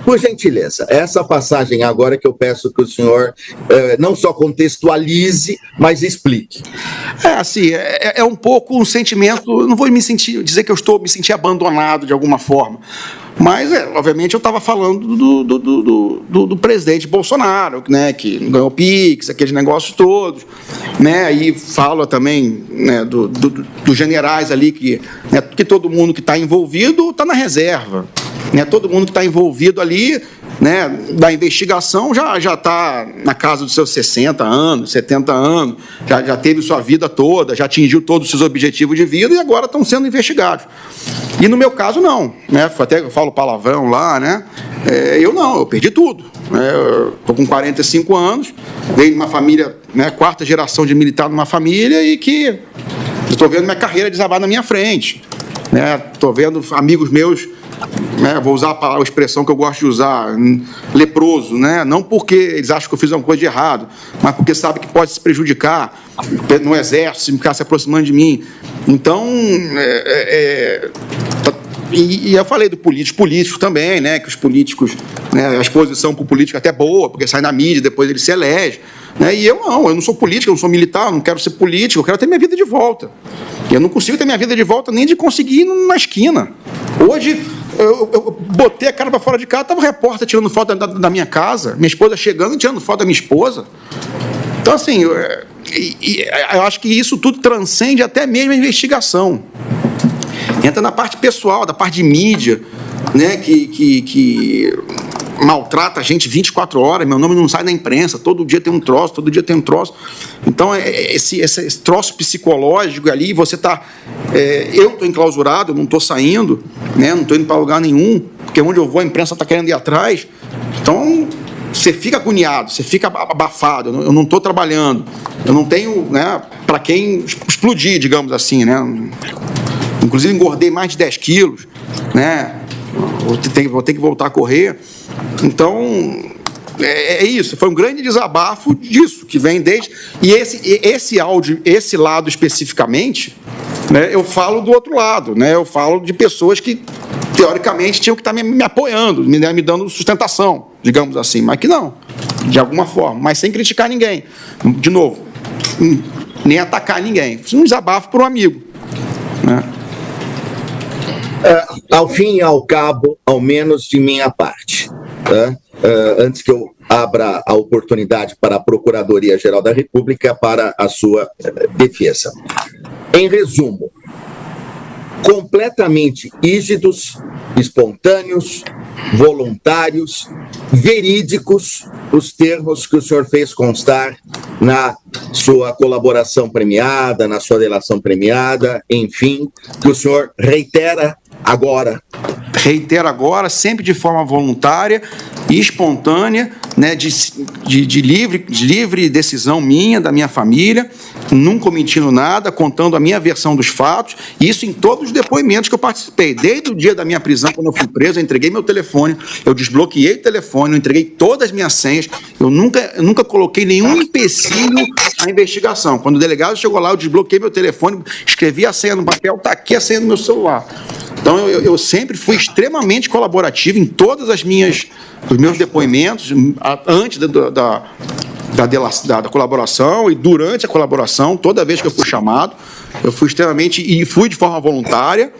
por gentileza, essa passagem agora que eu peço que o senhor não só contextualize, mas explique. Assim, é um pouco um sentimento, não vou dizer que eu estou me sentindo abandonado de alguma forma, mas, obviamente, eu estava falando do presidente Bolsonaro, né, que ganhou o Pix, aqueles negócios todos, né, e falo também, né, dos generais ali, que todo mundo que está envolvido está na reserva, né, todo mundo que está envolvido ali, né, da investigação já está na casa dos seus 60 anos, 70 anos, já teve sua vida toda, já atingiu todos os seus objetivos de vida e agora estão sendo investigados. E no meu caso, não, né? Até eu falo palavrão lá, né? Eu perdi tudo. Estou com 45 anos, venho de uma família, né, quarta geração de militar numa família e que estou vendo minha carreira desabar na minha frente. Estou vendo amigos meus vou usar a expressão que eu gosto de usar, leproso, né? Não porque eles acham que eu fiz alguma coisa de errado, mas porque sabem que pode se prejudicar no exército, se ficar se aproximando de mim. Então, e eu falei do político também, né? Que os políticos, né, a exposição para o político é até boa, porque sai na mídia, depois ele se elege. Né? E eu não sou político, eu não sou militar, eu não quero ser político, eu quero ter minha vida de volta. E eu não consigo ter minha vida de volta nem de conseguir ir na esquina. Hoje, eu botei a cara para fora de casa, estava o repórter tirando foto da minha casa, minha esposa chegando e tirando foto da minha esposa. Então, assim, eu acho que isso tudo transcende até mesmo a investigação. Entra na parte pessoal, da parte de mídia, né, que maltrata a gente 24 horas, meu nome não sai da imprensa, todo dia tem um troço, Então, esse troço psicológico ali, você está... eu estou enclausurado, eu não estou saindo, né, não estou indo para lugar nenhum, porque onde eu vou a imprensa está querendo ir atrás. Então, você fica agoniado, você fica abafado, eu não estou trabalhando, eu não tenho, né, para quem explodir, digamos assim, né? Inclusive, engordei mais de 10 quilos, né? Vou ter que voltar a correr. Então, é isso. Foi um grande desabafo disso, que vem desde... E esse áudio, esse lado especificamente, né, eu falo do outro lado, né? Eu falo de pessoas que, teoricamente, tinham que estar me apoiando, me dando sustentação, digamos assim, mas que não, de alguma forma, mas sem criticar ninguém. De novo, nem atacar ninguém. Fiz um desabafo por um amigo, né? Ao fim e ao cabo, ao menos de minha parte, antes que eu abra a oportunidade para a Procuradoria-Geral da República para a sua defesa. Em resumo, completamente rígidos, espontâneos, voluntários, verídicos, os termos que o senhor fez constar na sua colaboração premiada, na sua delação premiada, enfim, que o senhor reitera agora. Reitero agora, sempre de forma voluntária e espontânea, né, de livre decisão minha, da minha família, nunca omitindo nada, contando a minha versão dos fatos, e isso em todos os depoimentos que eu participei. Desde o dia da minha prisão, quando eu fui preso, eu entreguei meu telefone, eu desbloqueei o telefone, eu entreguei todas as minhas senhas, eu nunca coloquei nenhum empecilho à investigação. Quando o delegado chegou lá, eu desbloqueei meu telefone, escrevi a senha no papel, está aqui a senha do meu celular. Então, eu sempre fui extremamente colaborativo em todas os meus depoimentos, antes da colaboração e durante a colaboração, toda vez que eu fui chamado, eu fui extremamente, e fui de forma voluntária,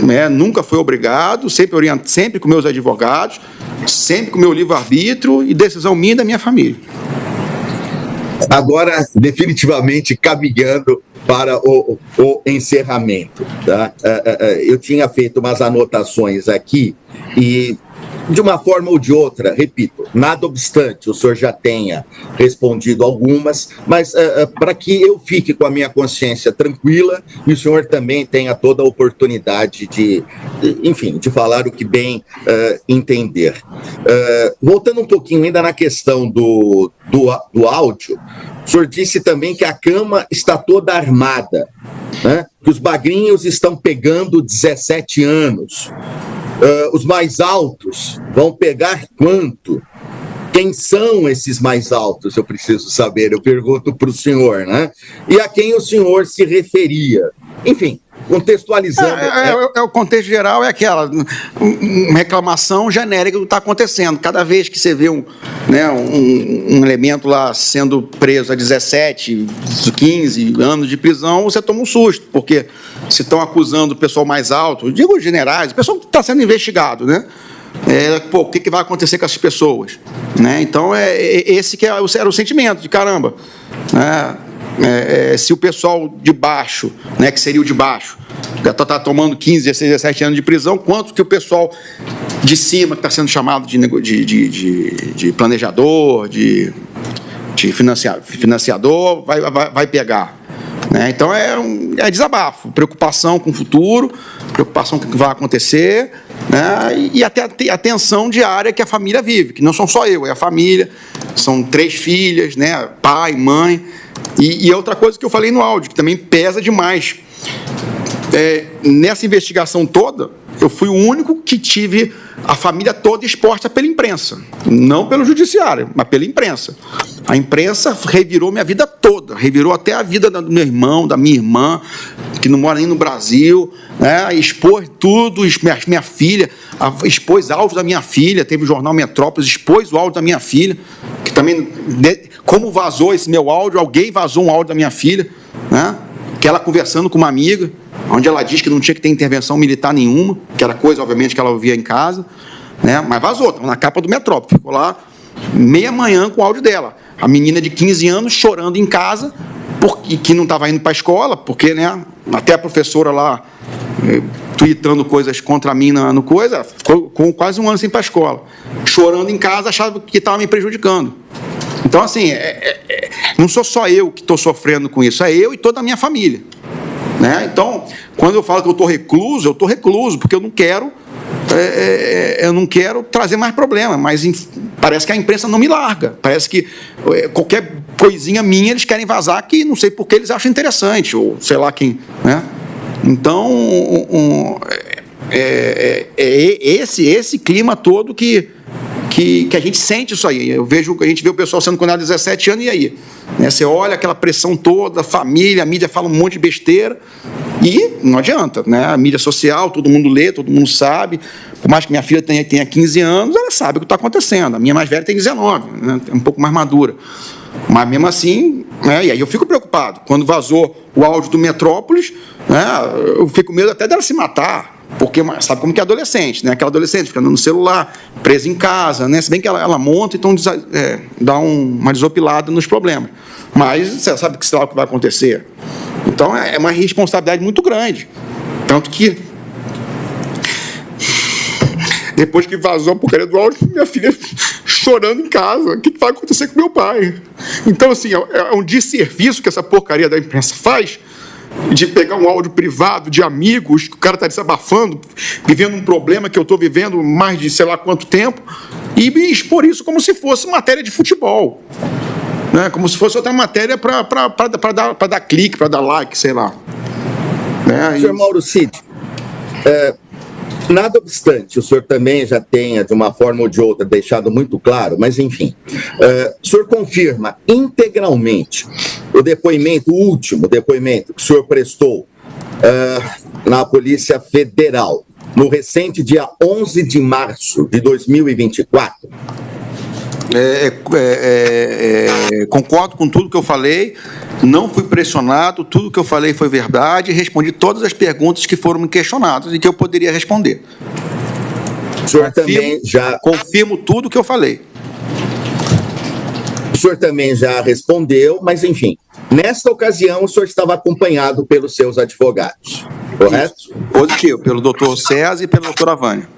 né, nunca fui obrigado, sempre com meus advogados, sempre com meu livre-arbítrio e decisão minha e da minha família. Agora, definitivamente, caminhando para o encerramento. Tá? Eu tinha feito umas anotações aqui e, de uma forma ou de outra, repito, nada obstante, o senhor já tenha respondido algumas, mas para que eu fique com a minha consciência tranquila e o senhor também tenha toda a oportunidade de falar o que bem entender. Voltando um pouquinho ainda na questão do áudio, o senhor disse também que a cama está toda armada, né? Que os bagrinhos estão pegando 17 anos. Os mais altos vão pegar quanto? Quem são esses mais altos? Eu preciso saber, eu pergunto para o senhor, né? E a quem o senhor se referia? Enfim, contextualizando... O contexto geral é aquela uma reclamação genérica do que está acontecendo. Cada vez que você vê um elemento lá sendo preso a 17, 15 anos de prisão, você toma um susto, porque se estão acusando o pessoal mais alto, digo os generais, o pessoal que está sendo investigado, né? O que vai acontecer com essas pessoas? Né? Então, esse que era o sentimento de caramba. Se o pessoal de baixo, né, que seria o de baixo, está tomando 15, 16, 17 anos de prisão, quanto que o pessoal de cima, que está sendo chamado de planejador, de financiador, vai pegar? Né? Então, é desabafo, preocupação com o futuro, preocupação com o que vai acontecer, né? E até a tensão diária que a família vive, que não são só eu, é a família, são 3 filhas, né? Pai, mãe, e outra coisa que eu falei no áudio, que também pesa demais. Nessa investigação toda, eu fui o único que tive a família toda exposta pela imprensa. Não pelo judiciário, mas pela imprensa. A imprensa revirou minha vida toda, revirou até a vida do meu irmão, da minha irmã, que não mora nem no Brasil, né? Expôs tudo, minha filha, expôs áudio da minha filha, teve o jornal Metrópolis, expôs o áudio da minha filha, que também, como vazou esse meu áudio, alguém vazou um áudio da minha filha, né? Que ela conversando com uma amiga, onde ela diz que não tinha que ter intervenção militar nenhuma, que era coisa, obviamente, que ela ouvia em casa, né? Mas vazou, estava na capa do Metrópole, ficou lá meia-manhã com o áudio dela. A menina de 15 anos chorando em casa, porque que não estava indo para a escola, porque, né, até a professora lá tweetando coisas contra mim no coisa, ficou com quase um ano sem ir para a escola. Chorando em casa, achava que estava me prejudicando. Então, assim, não sou só eu que estou sofrendo com isso, é eu e toda a minha família. Né? Então, quando eu falo que eu estou recluso, porque eu não quero trazer mais problema, mas parece que a imprensa não me larga, parece que qualquer coisinha minha eles querem vazar, que não sei porque eles acham interessante, ou sei lá quem, né? Então, esse clima todo que a gente sente isso aí. A gente vê o pessoal sendo condenado a 17 anos, e aí? Né? Você olha aquela pressão toda, a família, a mídia fala um monte de besteira, e não adianta, né? A mídia social, todo mundo lê, todo mundo sabe. Por mais que minha filha tenha 15 anos, ela sabe o que está acontecendo. A minha mais velha tem 19, né? É um pouco mais madura. Mas mesmo assim, né? E aí eu fico preocupado. Quando vazou o áudio do Metrópolis, né? Eu fico com medo até dela se matar. Porque sabe como que é adolescente, né? Aquela adolescente ficando no celular, presa em casa, né? Se bem que ela monta, então dá uma desopilada nos problemas. Mas você sabe que sei lá o que vai acontecer. Então é uma responsabilidade muito grande. Tanto que depois que vazou a porcaria do áudio, minha filha chorando em casa. O que vai acontecer com meu pai? Então, assim, é um desserviço que essa porcaria da imprensa faz, de pegar um áudio privado de amigos, que o cara está desabafando, vivendo um problema que eu estou vivendo mais de sei lá quanto tempo, e me expor isso como se fosse matéria de futebol, né? Como se fosse outra matéria para dar clique, para dar like, sei lá. Né? Senhor Mauro Cid, nada obstante, o senhor também já tenha, de uma forma ou de outra, deixado muito claro, mas enfim, o senhor confirma integralmente o último depoimento que o senhor prestou na Polícia Federal, no recente dia 11 de março de 2024? Concordo com tudo que eu falei, não fui pressionado, tudo que eu falei foi verdade, respondi todas as perguntas que foram me questionadas e que eu poderia responder. O senhor também já... Confirmo tudo que eu falei. O senhor também já respondeu, mas enfim, nesta ocasião o senhor estava acompanhado pelos seus advogados, correto? Isso. Positivo, pelo doutor César e pela doutora Vânia.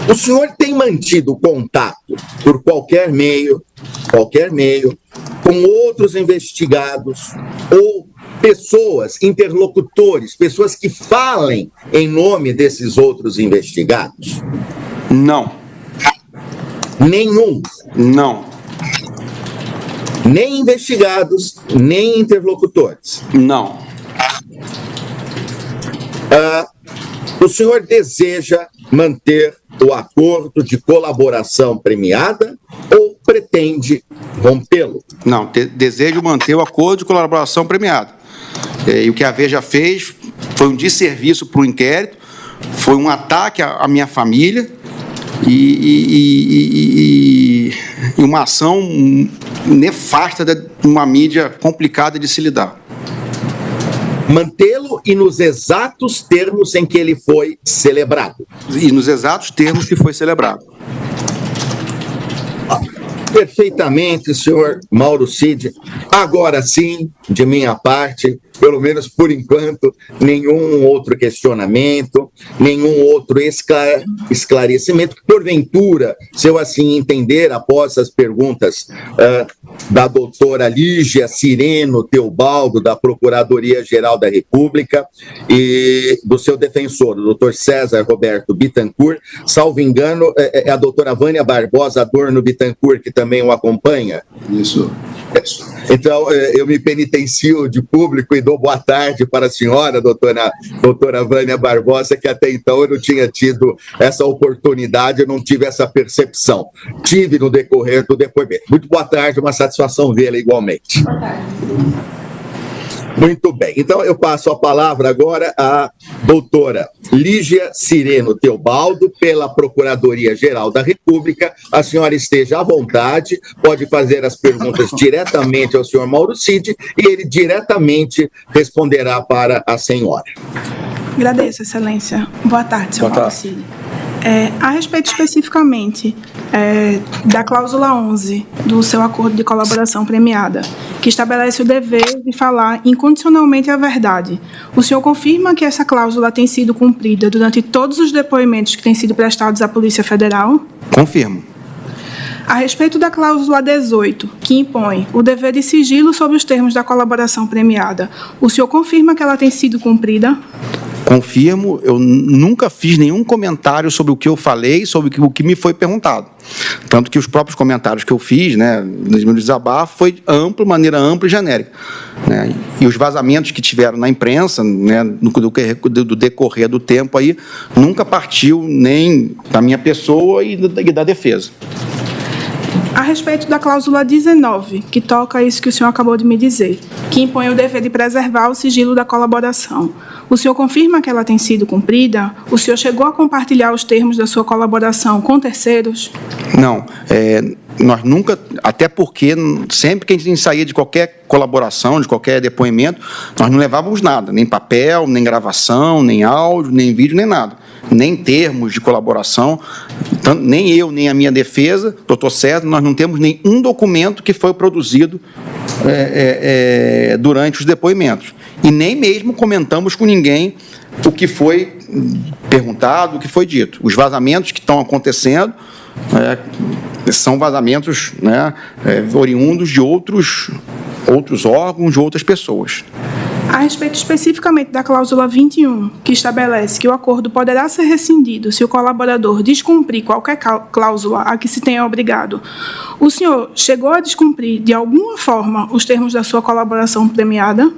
O senhor tem mantido contato por qualquer meio, com outros investigados ou pessoas, interlocutores, pessoas que falem em nome desses outros investigados? Não. Nenhum? Não. Nem investigados, nem interlocutores? Não. O senhor deseja manter o acordo de colaboração premiada ou pretende rompê-lo? Não, desejo manter o acordo de colaboração premiada. E o que a Veja fez foi um desserviço para o inquérito, foi um ataque à minha família e uma ação nefasta de uma mídia complicada de se lidar. Mantê-lo e nos exatos termos em que ele foi celebrado. E nos exatos termos que foi celebrado. Perfeitamente, senhor Mauro Cid. Agora sim, de minha parte, pelo menos por enquanto, nenhum outro questionamento, nenhum outro esclarecimento. Porventura, se eu assim entender, após as perguntas da doutora Lígia Cireno Teobaldo, da Procuradoria-Geral da República, e do seu defensor, o doutor César Roberto Bittencourt, salvo engano, é a doutora Vânia Barbosa Adorno Bittencourt, que também o acompanha. Isso. Então, eu me penitencio de público e dou boa tarde para a senhora, doutora Vânia Barbosa, que até então eu não tinha tido essa oportunidade, eu não tive essa percepção. Tive no decorrer do depoimento. Muito boa tarde, uma satisfação vê-la igualmente. Boa tarde. Muito bem, então eu passo a palavra agora à doutora Lígia Cireno Teobaldo, pela Procuradoria-Geral da República. A senhora esteja à vontade, pode fazer as perguntas diretamente ao senhor Mauro Cid e ele diretamente responderá para a senhora. Agradeço, excelência. Boa tarde, senhor Mauro Cid. A respeito especificamente da cláusula 11 do seu acordo de colaboração premiada, que estabelece o dever de falar incondicionalmente a verdade, o senhor confirma que essa cláusula tem sido cumprida durante todos os depoimentos que têm sido prestados à Polícia Federal? Confirmo. A respeito da cláusula 18, que impõe o dever de sigilo sobre os termos da colaboração premiada, o senhor confirma que ela tem sido cumprida? Confirmo, eu nunca fiz nenhum comentário sobre o que eu falei, sobre o que me foi perguntado. Tanto que os próprios comentários que eu fiz, né, no meu desabafo, foi amplo, maneira ampla e genérica. Né? E os vazamentos que tiveram na imprensa, né, do decorrer do tempo aí, nunca partiu nem da minha pessoa e da defesa. A respeito da cláusula 19, que toca a isso que o senhor acabou de me dizer, que impõe o dever de preservar o sigilo da colaboração, o senhor confirma que ela tem sido cumprida? O senhor chegou a compartilhar os termos da sua colaboração com terceiros? Não, nós nunca, até porque sempre que a gente saía de qualquer colaboração, de qualquer depoimento, nós não levávamos nada, nem papel, nem gravação, nem áudio, nem vídeo, nem nada. Nem termos de colaboração, nem eu, nem a minha defesa, doutor César, nós não temos nenhum documento que foi produzido durante os depoimentos. E nem mesmo comentamos com ninguém o que foi perguntado, o que foi dito. Os vazamentos que estão acontecendo são vazamentos, né, oriundos de outros órgãos, de outras pessoas. A respeito especificamente da cláusula 21, que estabelece que o acordo poderá ser rescindido se o colaborador descumprir qualquer cláusula a que se tenha obrigado, o senhor chegou a descumprir de alguma forma os termos da sua colaboração premiada?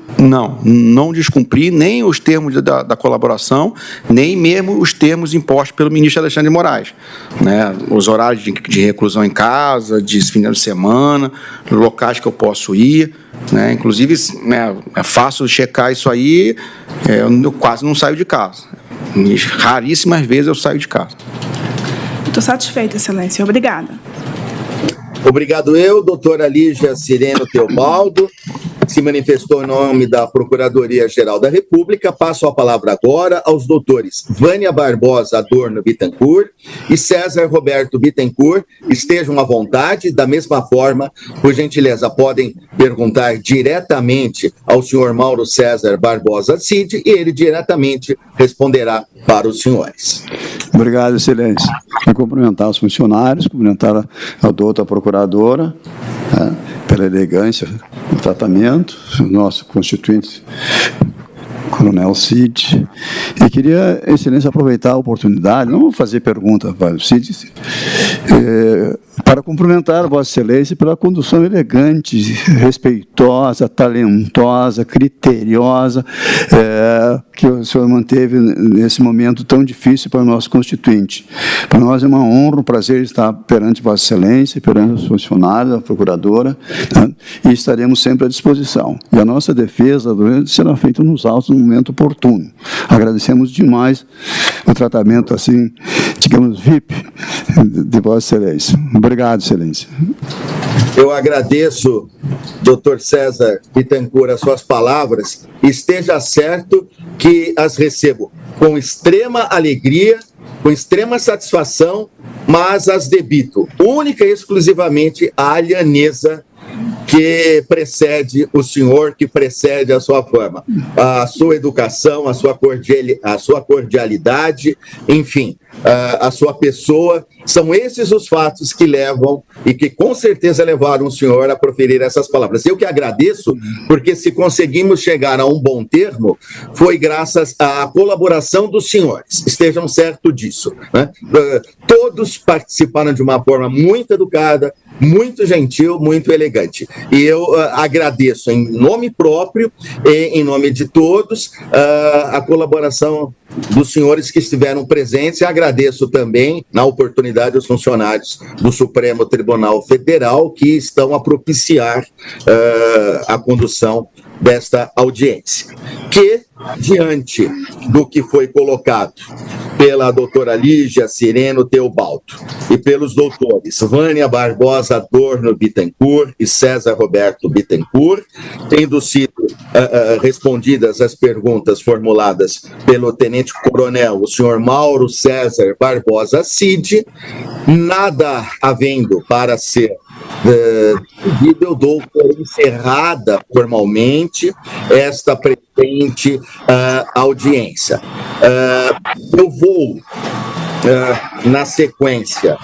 Não descumpri nem os termos da colaboração, nem mesmo os termos impostos pelo ministro Alexandre de Moraes. Né? Os horários de reclusão em casa, de final de semana, locais que eu posso ir. Né? Inclusive, né, é fácil checar isso aí, eu quase não saio de casa. Raríssimas vezes eu saio de casa. Estou satisfeita, excelência. Obrigada. Obrigado eu, doutora Lígia Cireno Teobaldo, se manifestou em nome da Procuradoria-Geral da República. Passo a palavra agora aos doutores Vânia Barbosa Adorno Bittencourt e César Roberto Bittencourt. Estejam à vontade, da mesma forma, por gentileza, podem perguntar diretamente ao senhor Mauro César Barbosa Cid e ele diretamente responderá para os senhores. Obrigado, excelência. Quero cumprimentar os funcionários, cumprimentar a doutora procuradora, pela elegância do tratamento, o nosso constituinte, Coronel Cid. E queria, excelência, aproveitar a oportunidade, não vou fazer pergunta para o Cid, para cumprimentar a Vossa Excelência pela condução elegante, respeitosa, talentosa, criteriosa, que o senhor manteve nesse momento tão difícil para o nosso constituinte. Para nós é uma honra, um prazer estar perante Vossa Excelência, perante os funcionários, a procuradora, né, e estaremos sempre à disposição. E a nossa defesa será feita nos autos no momento oportuno. Agradecemos demais o tratamento, assim, digamos, VIP de Vossa Excelência. Obrigado, excelência. Eu agradeço, doutor César Bittencourt, as suas palavras. Esteja certo que as recebo com extrema alegria, com extrema satisfação, mas as debito única e exclusivamente à alhanesa que precede o senhor, que precede a sua fama, a sua educação, a sua cordialidade, enfim, a sua pessoa. São esses os fatos que levam e que com certeza levaram o senhor a proferir essas palavras. Eu que agradeço, porque se conseguimos chegar a um bom termo, foi graças à colaboração dos senhores. Estejam certos disso. Né? Todos participaram de uma forma muito educada, muito gentil, muito elegante. E eu agradeço em nome próprio e em nome de todos a colaboração dos senhores que estiveram presentes, e agradeço também, na oportunidade, os funcionários do Supremo Tribunal Federal que estão a propiciar a condução desta audiência, que, diante do que foi colocado pela doutora Lígia Sireno Teobaldo e pelos doutores Vânia Barbosa Adorno Bittencourt e César Roberto Bittencourt, tendo sido respondidas as perguntas formuladas pelo tenente-coronel, o senhor Mauro César Barbosa Cid, nada havendo para ser eu dou por encerrada formalmente esta presente audiência. Eu vou, na sequência,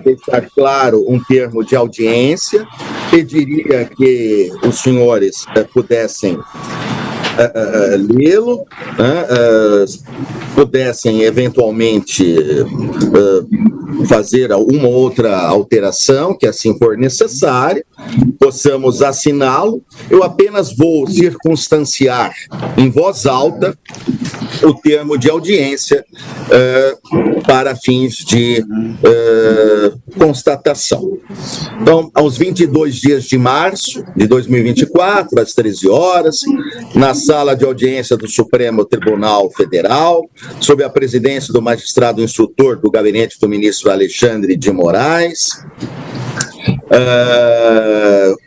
deixar claro um termo de audiência, pediria que os senhores pudessem lê-lo, pudessem eventualmente fazer uma outra alteração, que assim for necessária, possamos assiná-lo. Eu apenas vou circunstanciar em voz alta o termo de audiência para fins de constatação. Então, aos 22 dias de março de 2024, às 13 horas, na sala de audiência do Supremo Tribunal Federal, sob a presidência do magistrado instrutor do gabinete do ministro Alexandre de Moraes,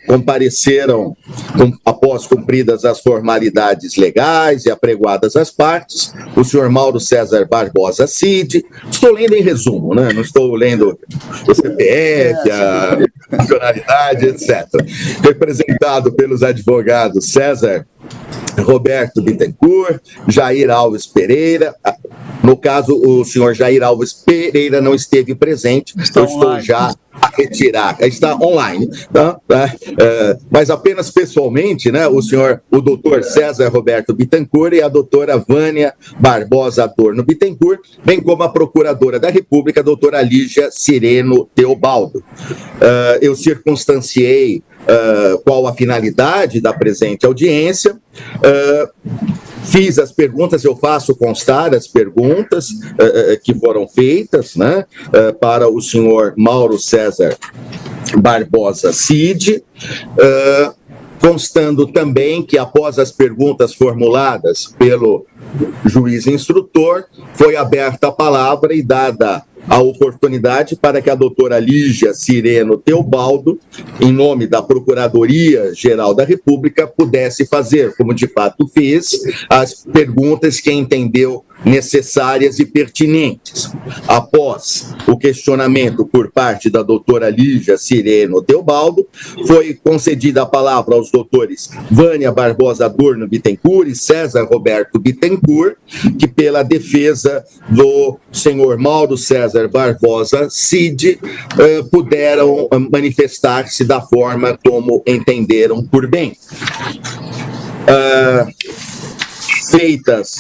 compareceram, após cumpridas as formalidades legais e apregoadas às partes, o senhor Mauro César Barbosa Cid. Estou lendo em resumo, né? Não estou lendo o CPF, a nacionalidade, etc. Representado pelos advogados César Roberto Bittencourt, Jair Alves Pereira. No caso, o senhor Jair Alves Pereira não esteve presente, eu estou já a retirar, está online, tá? Mas apenas pessoalmente, né, o doutor César Roberto Bittencourt e a doutora Vânia Barbosa Adorno Bittencourt, bem como a procuradora da República, a doutora Lígia Sireno Teobaldo. Eu circunstanciei qual a finalidade da presente audiência, fiz as perguntas, eu faço constar as perguntas que foram feitas, né, para o senhor Mauro César Barbosa Cid, constando também que após as perguntas formuladas pelo juiz instrutor, foi aberta a palavra e dada a oportunidade para que a doutora Lígia Sireno Teobaldo, em nome da Procuradoria-Geral da República, pudesse fazer, como de fato fez, as perguntas que entendeu necessárias e pertinentes. Após o questionamento por parte da doutora Lígia Sireno Teobaldo, foi concedida a palavra aos doutores Vânia Barbosa Adorno Bittencourt e César Roberto Bittencourt, que pela defesa do senhor Mauro César Barbosa Cid, puderam manifestar-se da forma como entenderam por bem. Feitas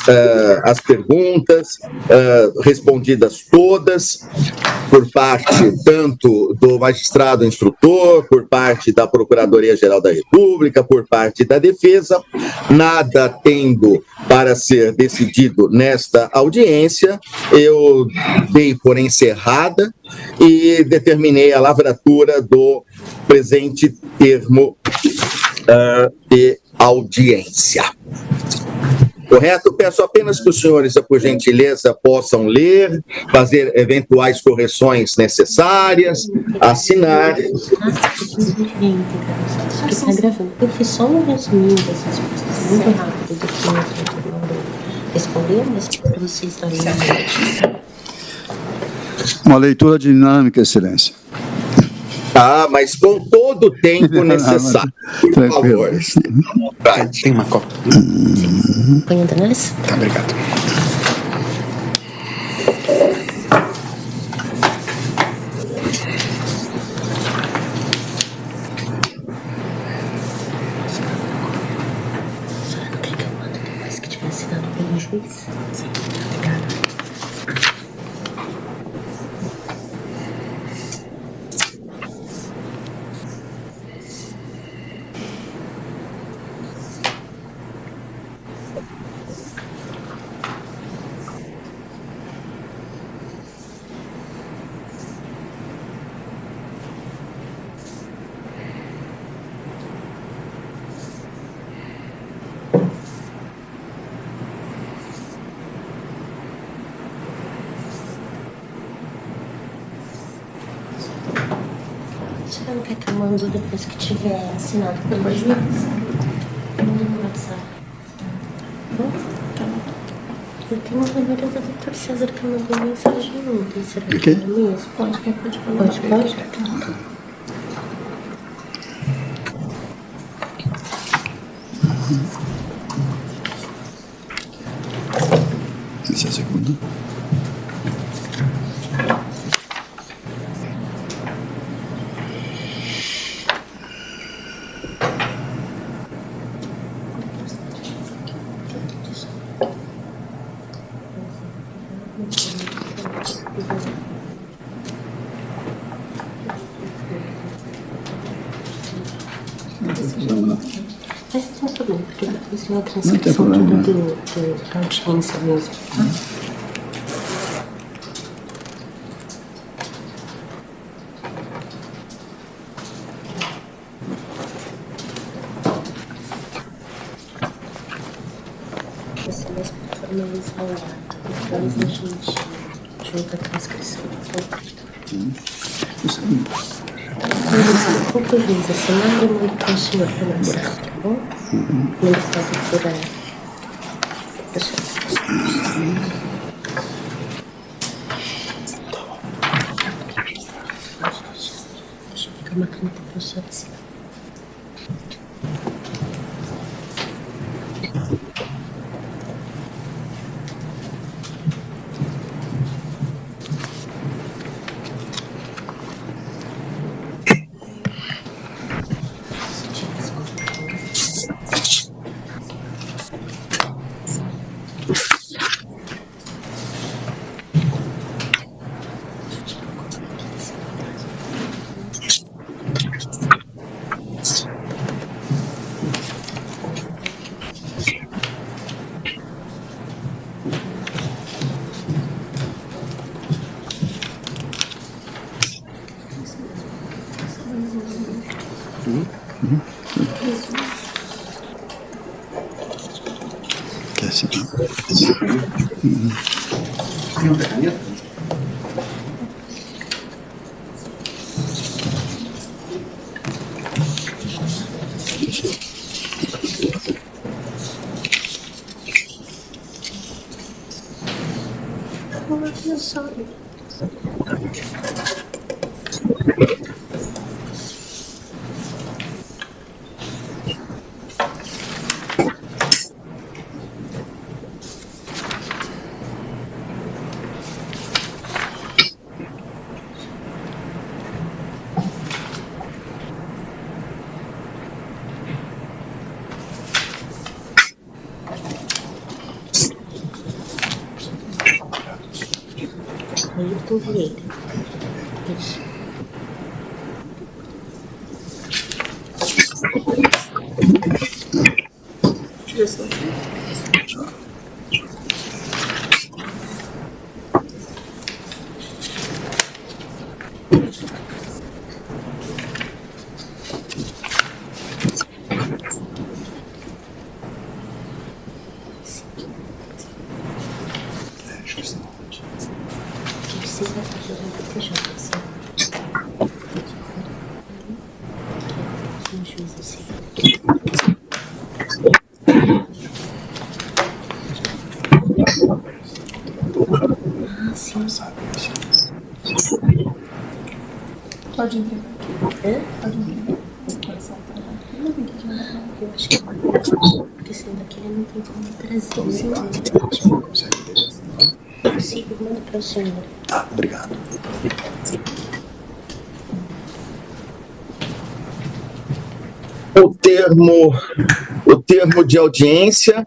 as perguntas, respondidas todas, por parte tanto do magistrado instrutor, por parte da Procuradoria-Geral da República, por parte da defesa, nada tendo para ser decidido nesta audiência, eu dei por encerrada e determinei a lavratura do presente termo de audiência. Correto? Peço apenas que os senhores, por gentileza, possam ler, fazer eventuais correções necessárias, assinar. Está gravando. Eu fiz só um resuminho das respostas, muito rápido, do que o respondeu, mas para vocês darem uma leitura dinâmica, Excelência. Mas com todo o tempo necessário. Por favor. Tem uma cópia. Põe ainda nessa? Tá, obrigado. Não quer que eu mando depois que tiver assinado pelo juiz? Obrigada. Você não quer que eu mando depois que tiver assinado pelo juiz? Manda no WhatsApp. Eu tenho uma memória do Dr. César que eu mandei mensagem ontem. Será que é mesmo? Pode. Essa é a segunda. Mas não tem problema, porque depois vem a transcrição da audiência mesmo. Essa é mais para formalizar o ato. Depois a gente junta a transcrição. Qualquer vez assinar, eu mando para o senhor pelo WhatsApp, tá bom? Ele faz por aí. Deixa eu pegar uma caneta para o senhor assinar. Que é assim. Ailton Vieira. Isso. Precisa fazer um PTJ, um juiz assim. Ah, sim. Pode entregar. Pode entregar. Eu acho que porque esse daqui ele não tem como trazer. Eu consigo, manda para o senhor. Tá, obrigado. O termo de audiência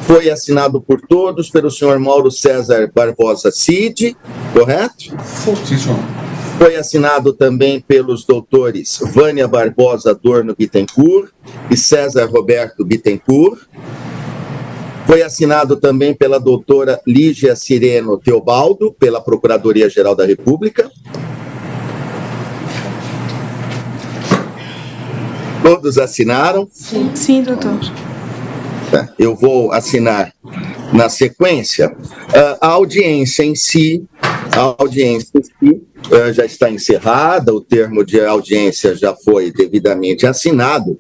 foi assinado por todos pelo senhor Mauro César Barbosa Cid, correto? Sim, senhor. Foi assinado também pelos doutores Vânia Barbosa Adorno Bittencourt e César Roberto Bittencourt. Foi assinado também pela doutora Lígia Sireno Teobaldo, pela Procuradoria-Geral da República. Todos assinaram? Sim, doutor. Eu vou assinar na sequência. A audiência em si já está encerrada, o termo de audiência já foi devidamente assinado.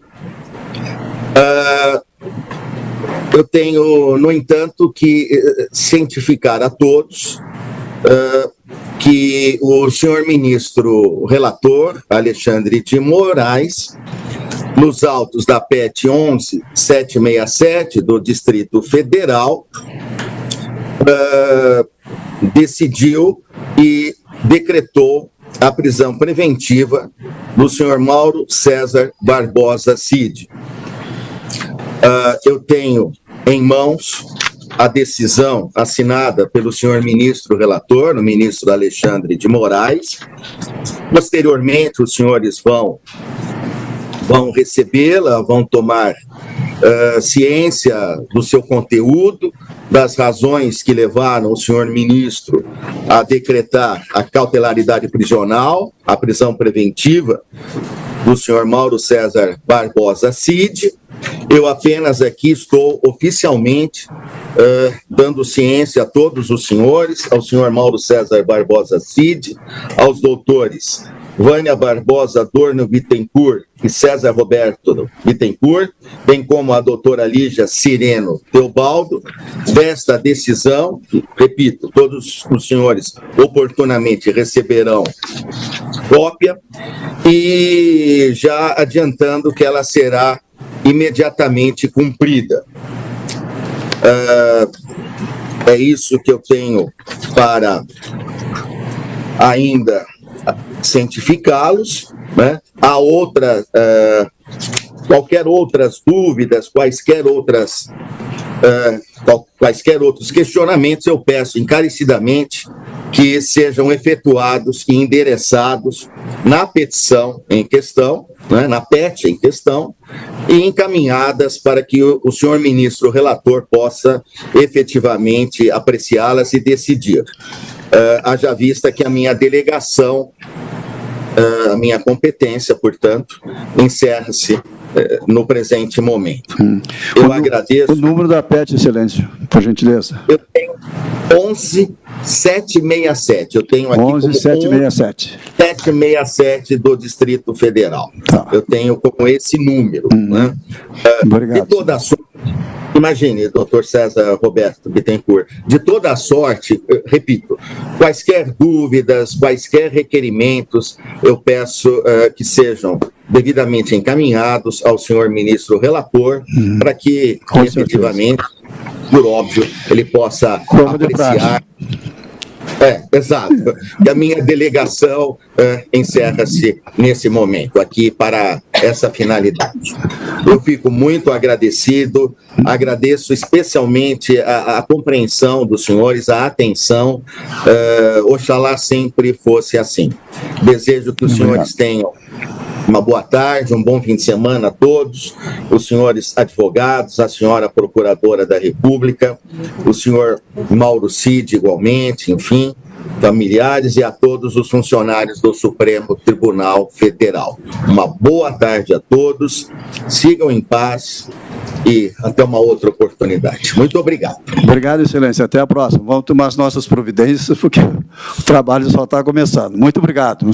Eu tenho, no entanto, que cientificar a todos que o senhor ministro relator, Alexandre de Moraes, nos autos da PET 11.767 do Distrito Federal, decidiu e decretou a prisão preventiva do senhor Mauro César Barbosa Cid. Eu tenho em mãos a decisão assinada pelo senhor ministro relator, o ministro Alexandre de Moraes. Posteriormente, os senhores vão recebê-la, vão tomar ciência do seu conteúdo, das razões que levaram o senhor ministro a decretar a cautelaridade prisional, a prisão preventiva do senhor Mauro César Barbosa Cid. Eu apenas aqui estou oficialmente dando ciência a todos os senhores, ao senhor Mauro César Barbosa Cid, aos doutores Vânia Barbosa Adorno Bittencourt e César Roberto Bittencourt, bem como a doutora Lígia Sireno Teobaldo, desta decisão. Repito, todos os senhores oportunamente receberão cópia, e já adiantando que ela será imediatamente cumprida. É isso que eu tenho para ainda cientificá-los, né? Há quaisquer outras dúvidas, quaisquer outros questionamentos, eu peço encarecidamente que sejam efetuados e endereçados na petição em questão, né, na PET em questão, e encaminhadas para que o senhor ministro relator possa efetivamente apreciá-las e decidir. Haja vista que a minha delegação, a minha competência, portanto, encerra-se no presente momento. Eu agradeço. O número da PET, Excelência, por gentileza. Eu tenho 11.767. Eu tenho aqui 11.767. 767 do Distrito Federal. Tá. Eu tenho como esse número. Né? Obrigado. De toda a sorte, imagine, doutor César Roberto Bittencourt, de toda a sorte, repito, quaisquer dúvidas, quaisquer requerimentos, eu peço que sejam devidamente encaminhados ao senhor ministro relator, para que, efetivamente, por óbvio, ele possa apreciar. Exato. E a minha delegação encerra-se nesse momento, aqui para essa finalidade. Eu fico muito agradecido, agradeço especialmente a compreensão dos senhores, a atenção. Oxalá sempre fosse assim. Desejo que os senhores tenham uma boa tarde, um bom fim de semana a todos, os senhores advogados, a senhora procuradora da República, o senhor Mauro Cid igualmente, enfim, familiares, e a todos os funcionários do Supremo Tribunal Federal. Uma boa tarde a todos, sigam em paz e até uma outra oportunidade. Muito obrigado. Obrigado, Excelência. Até a próxima. Vamos tomar as nossas providências, porque o trabalho só está começando. Muito obrigado.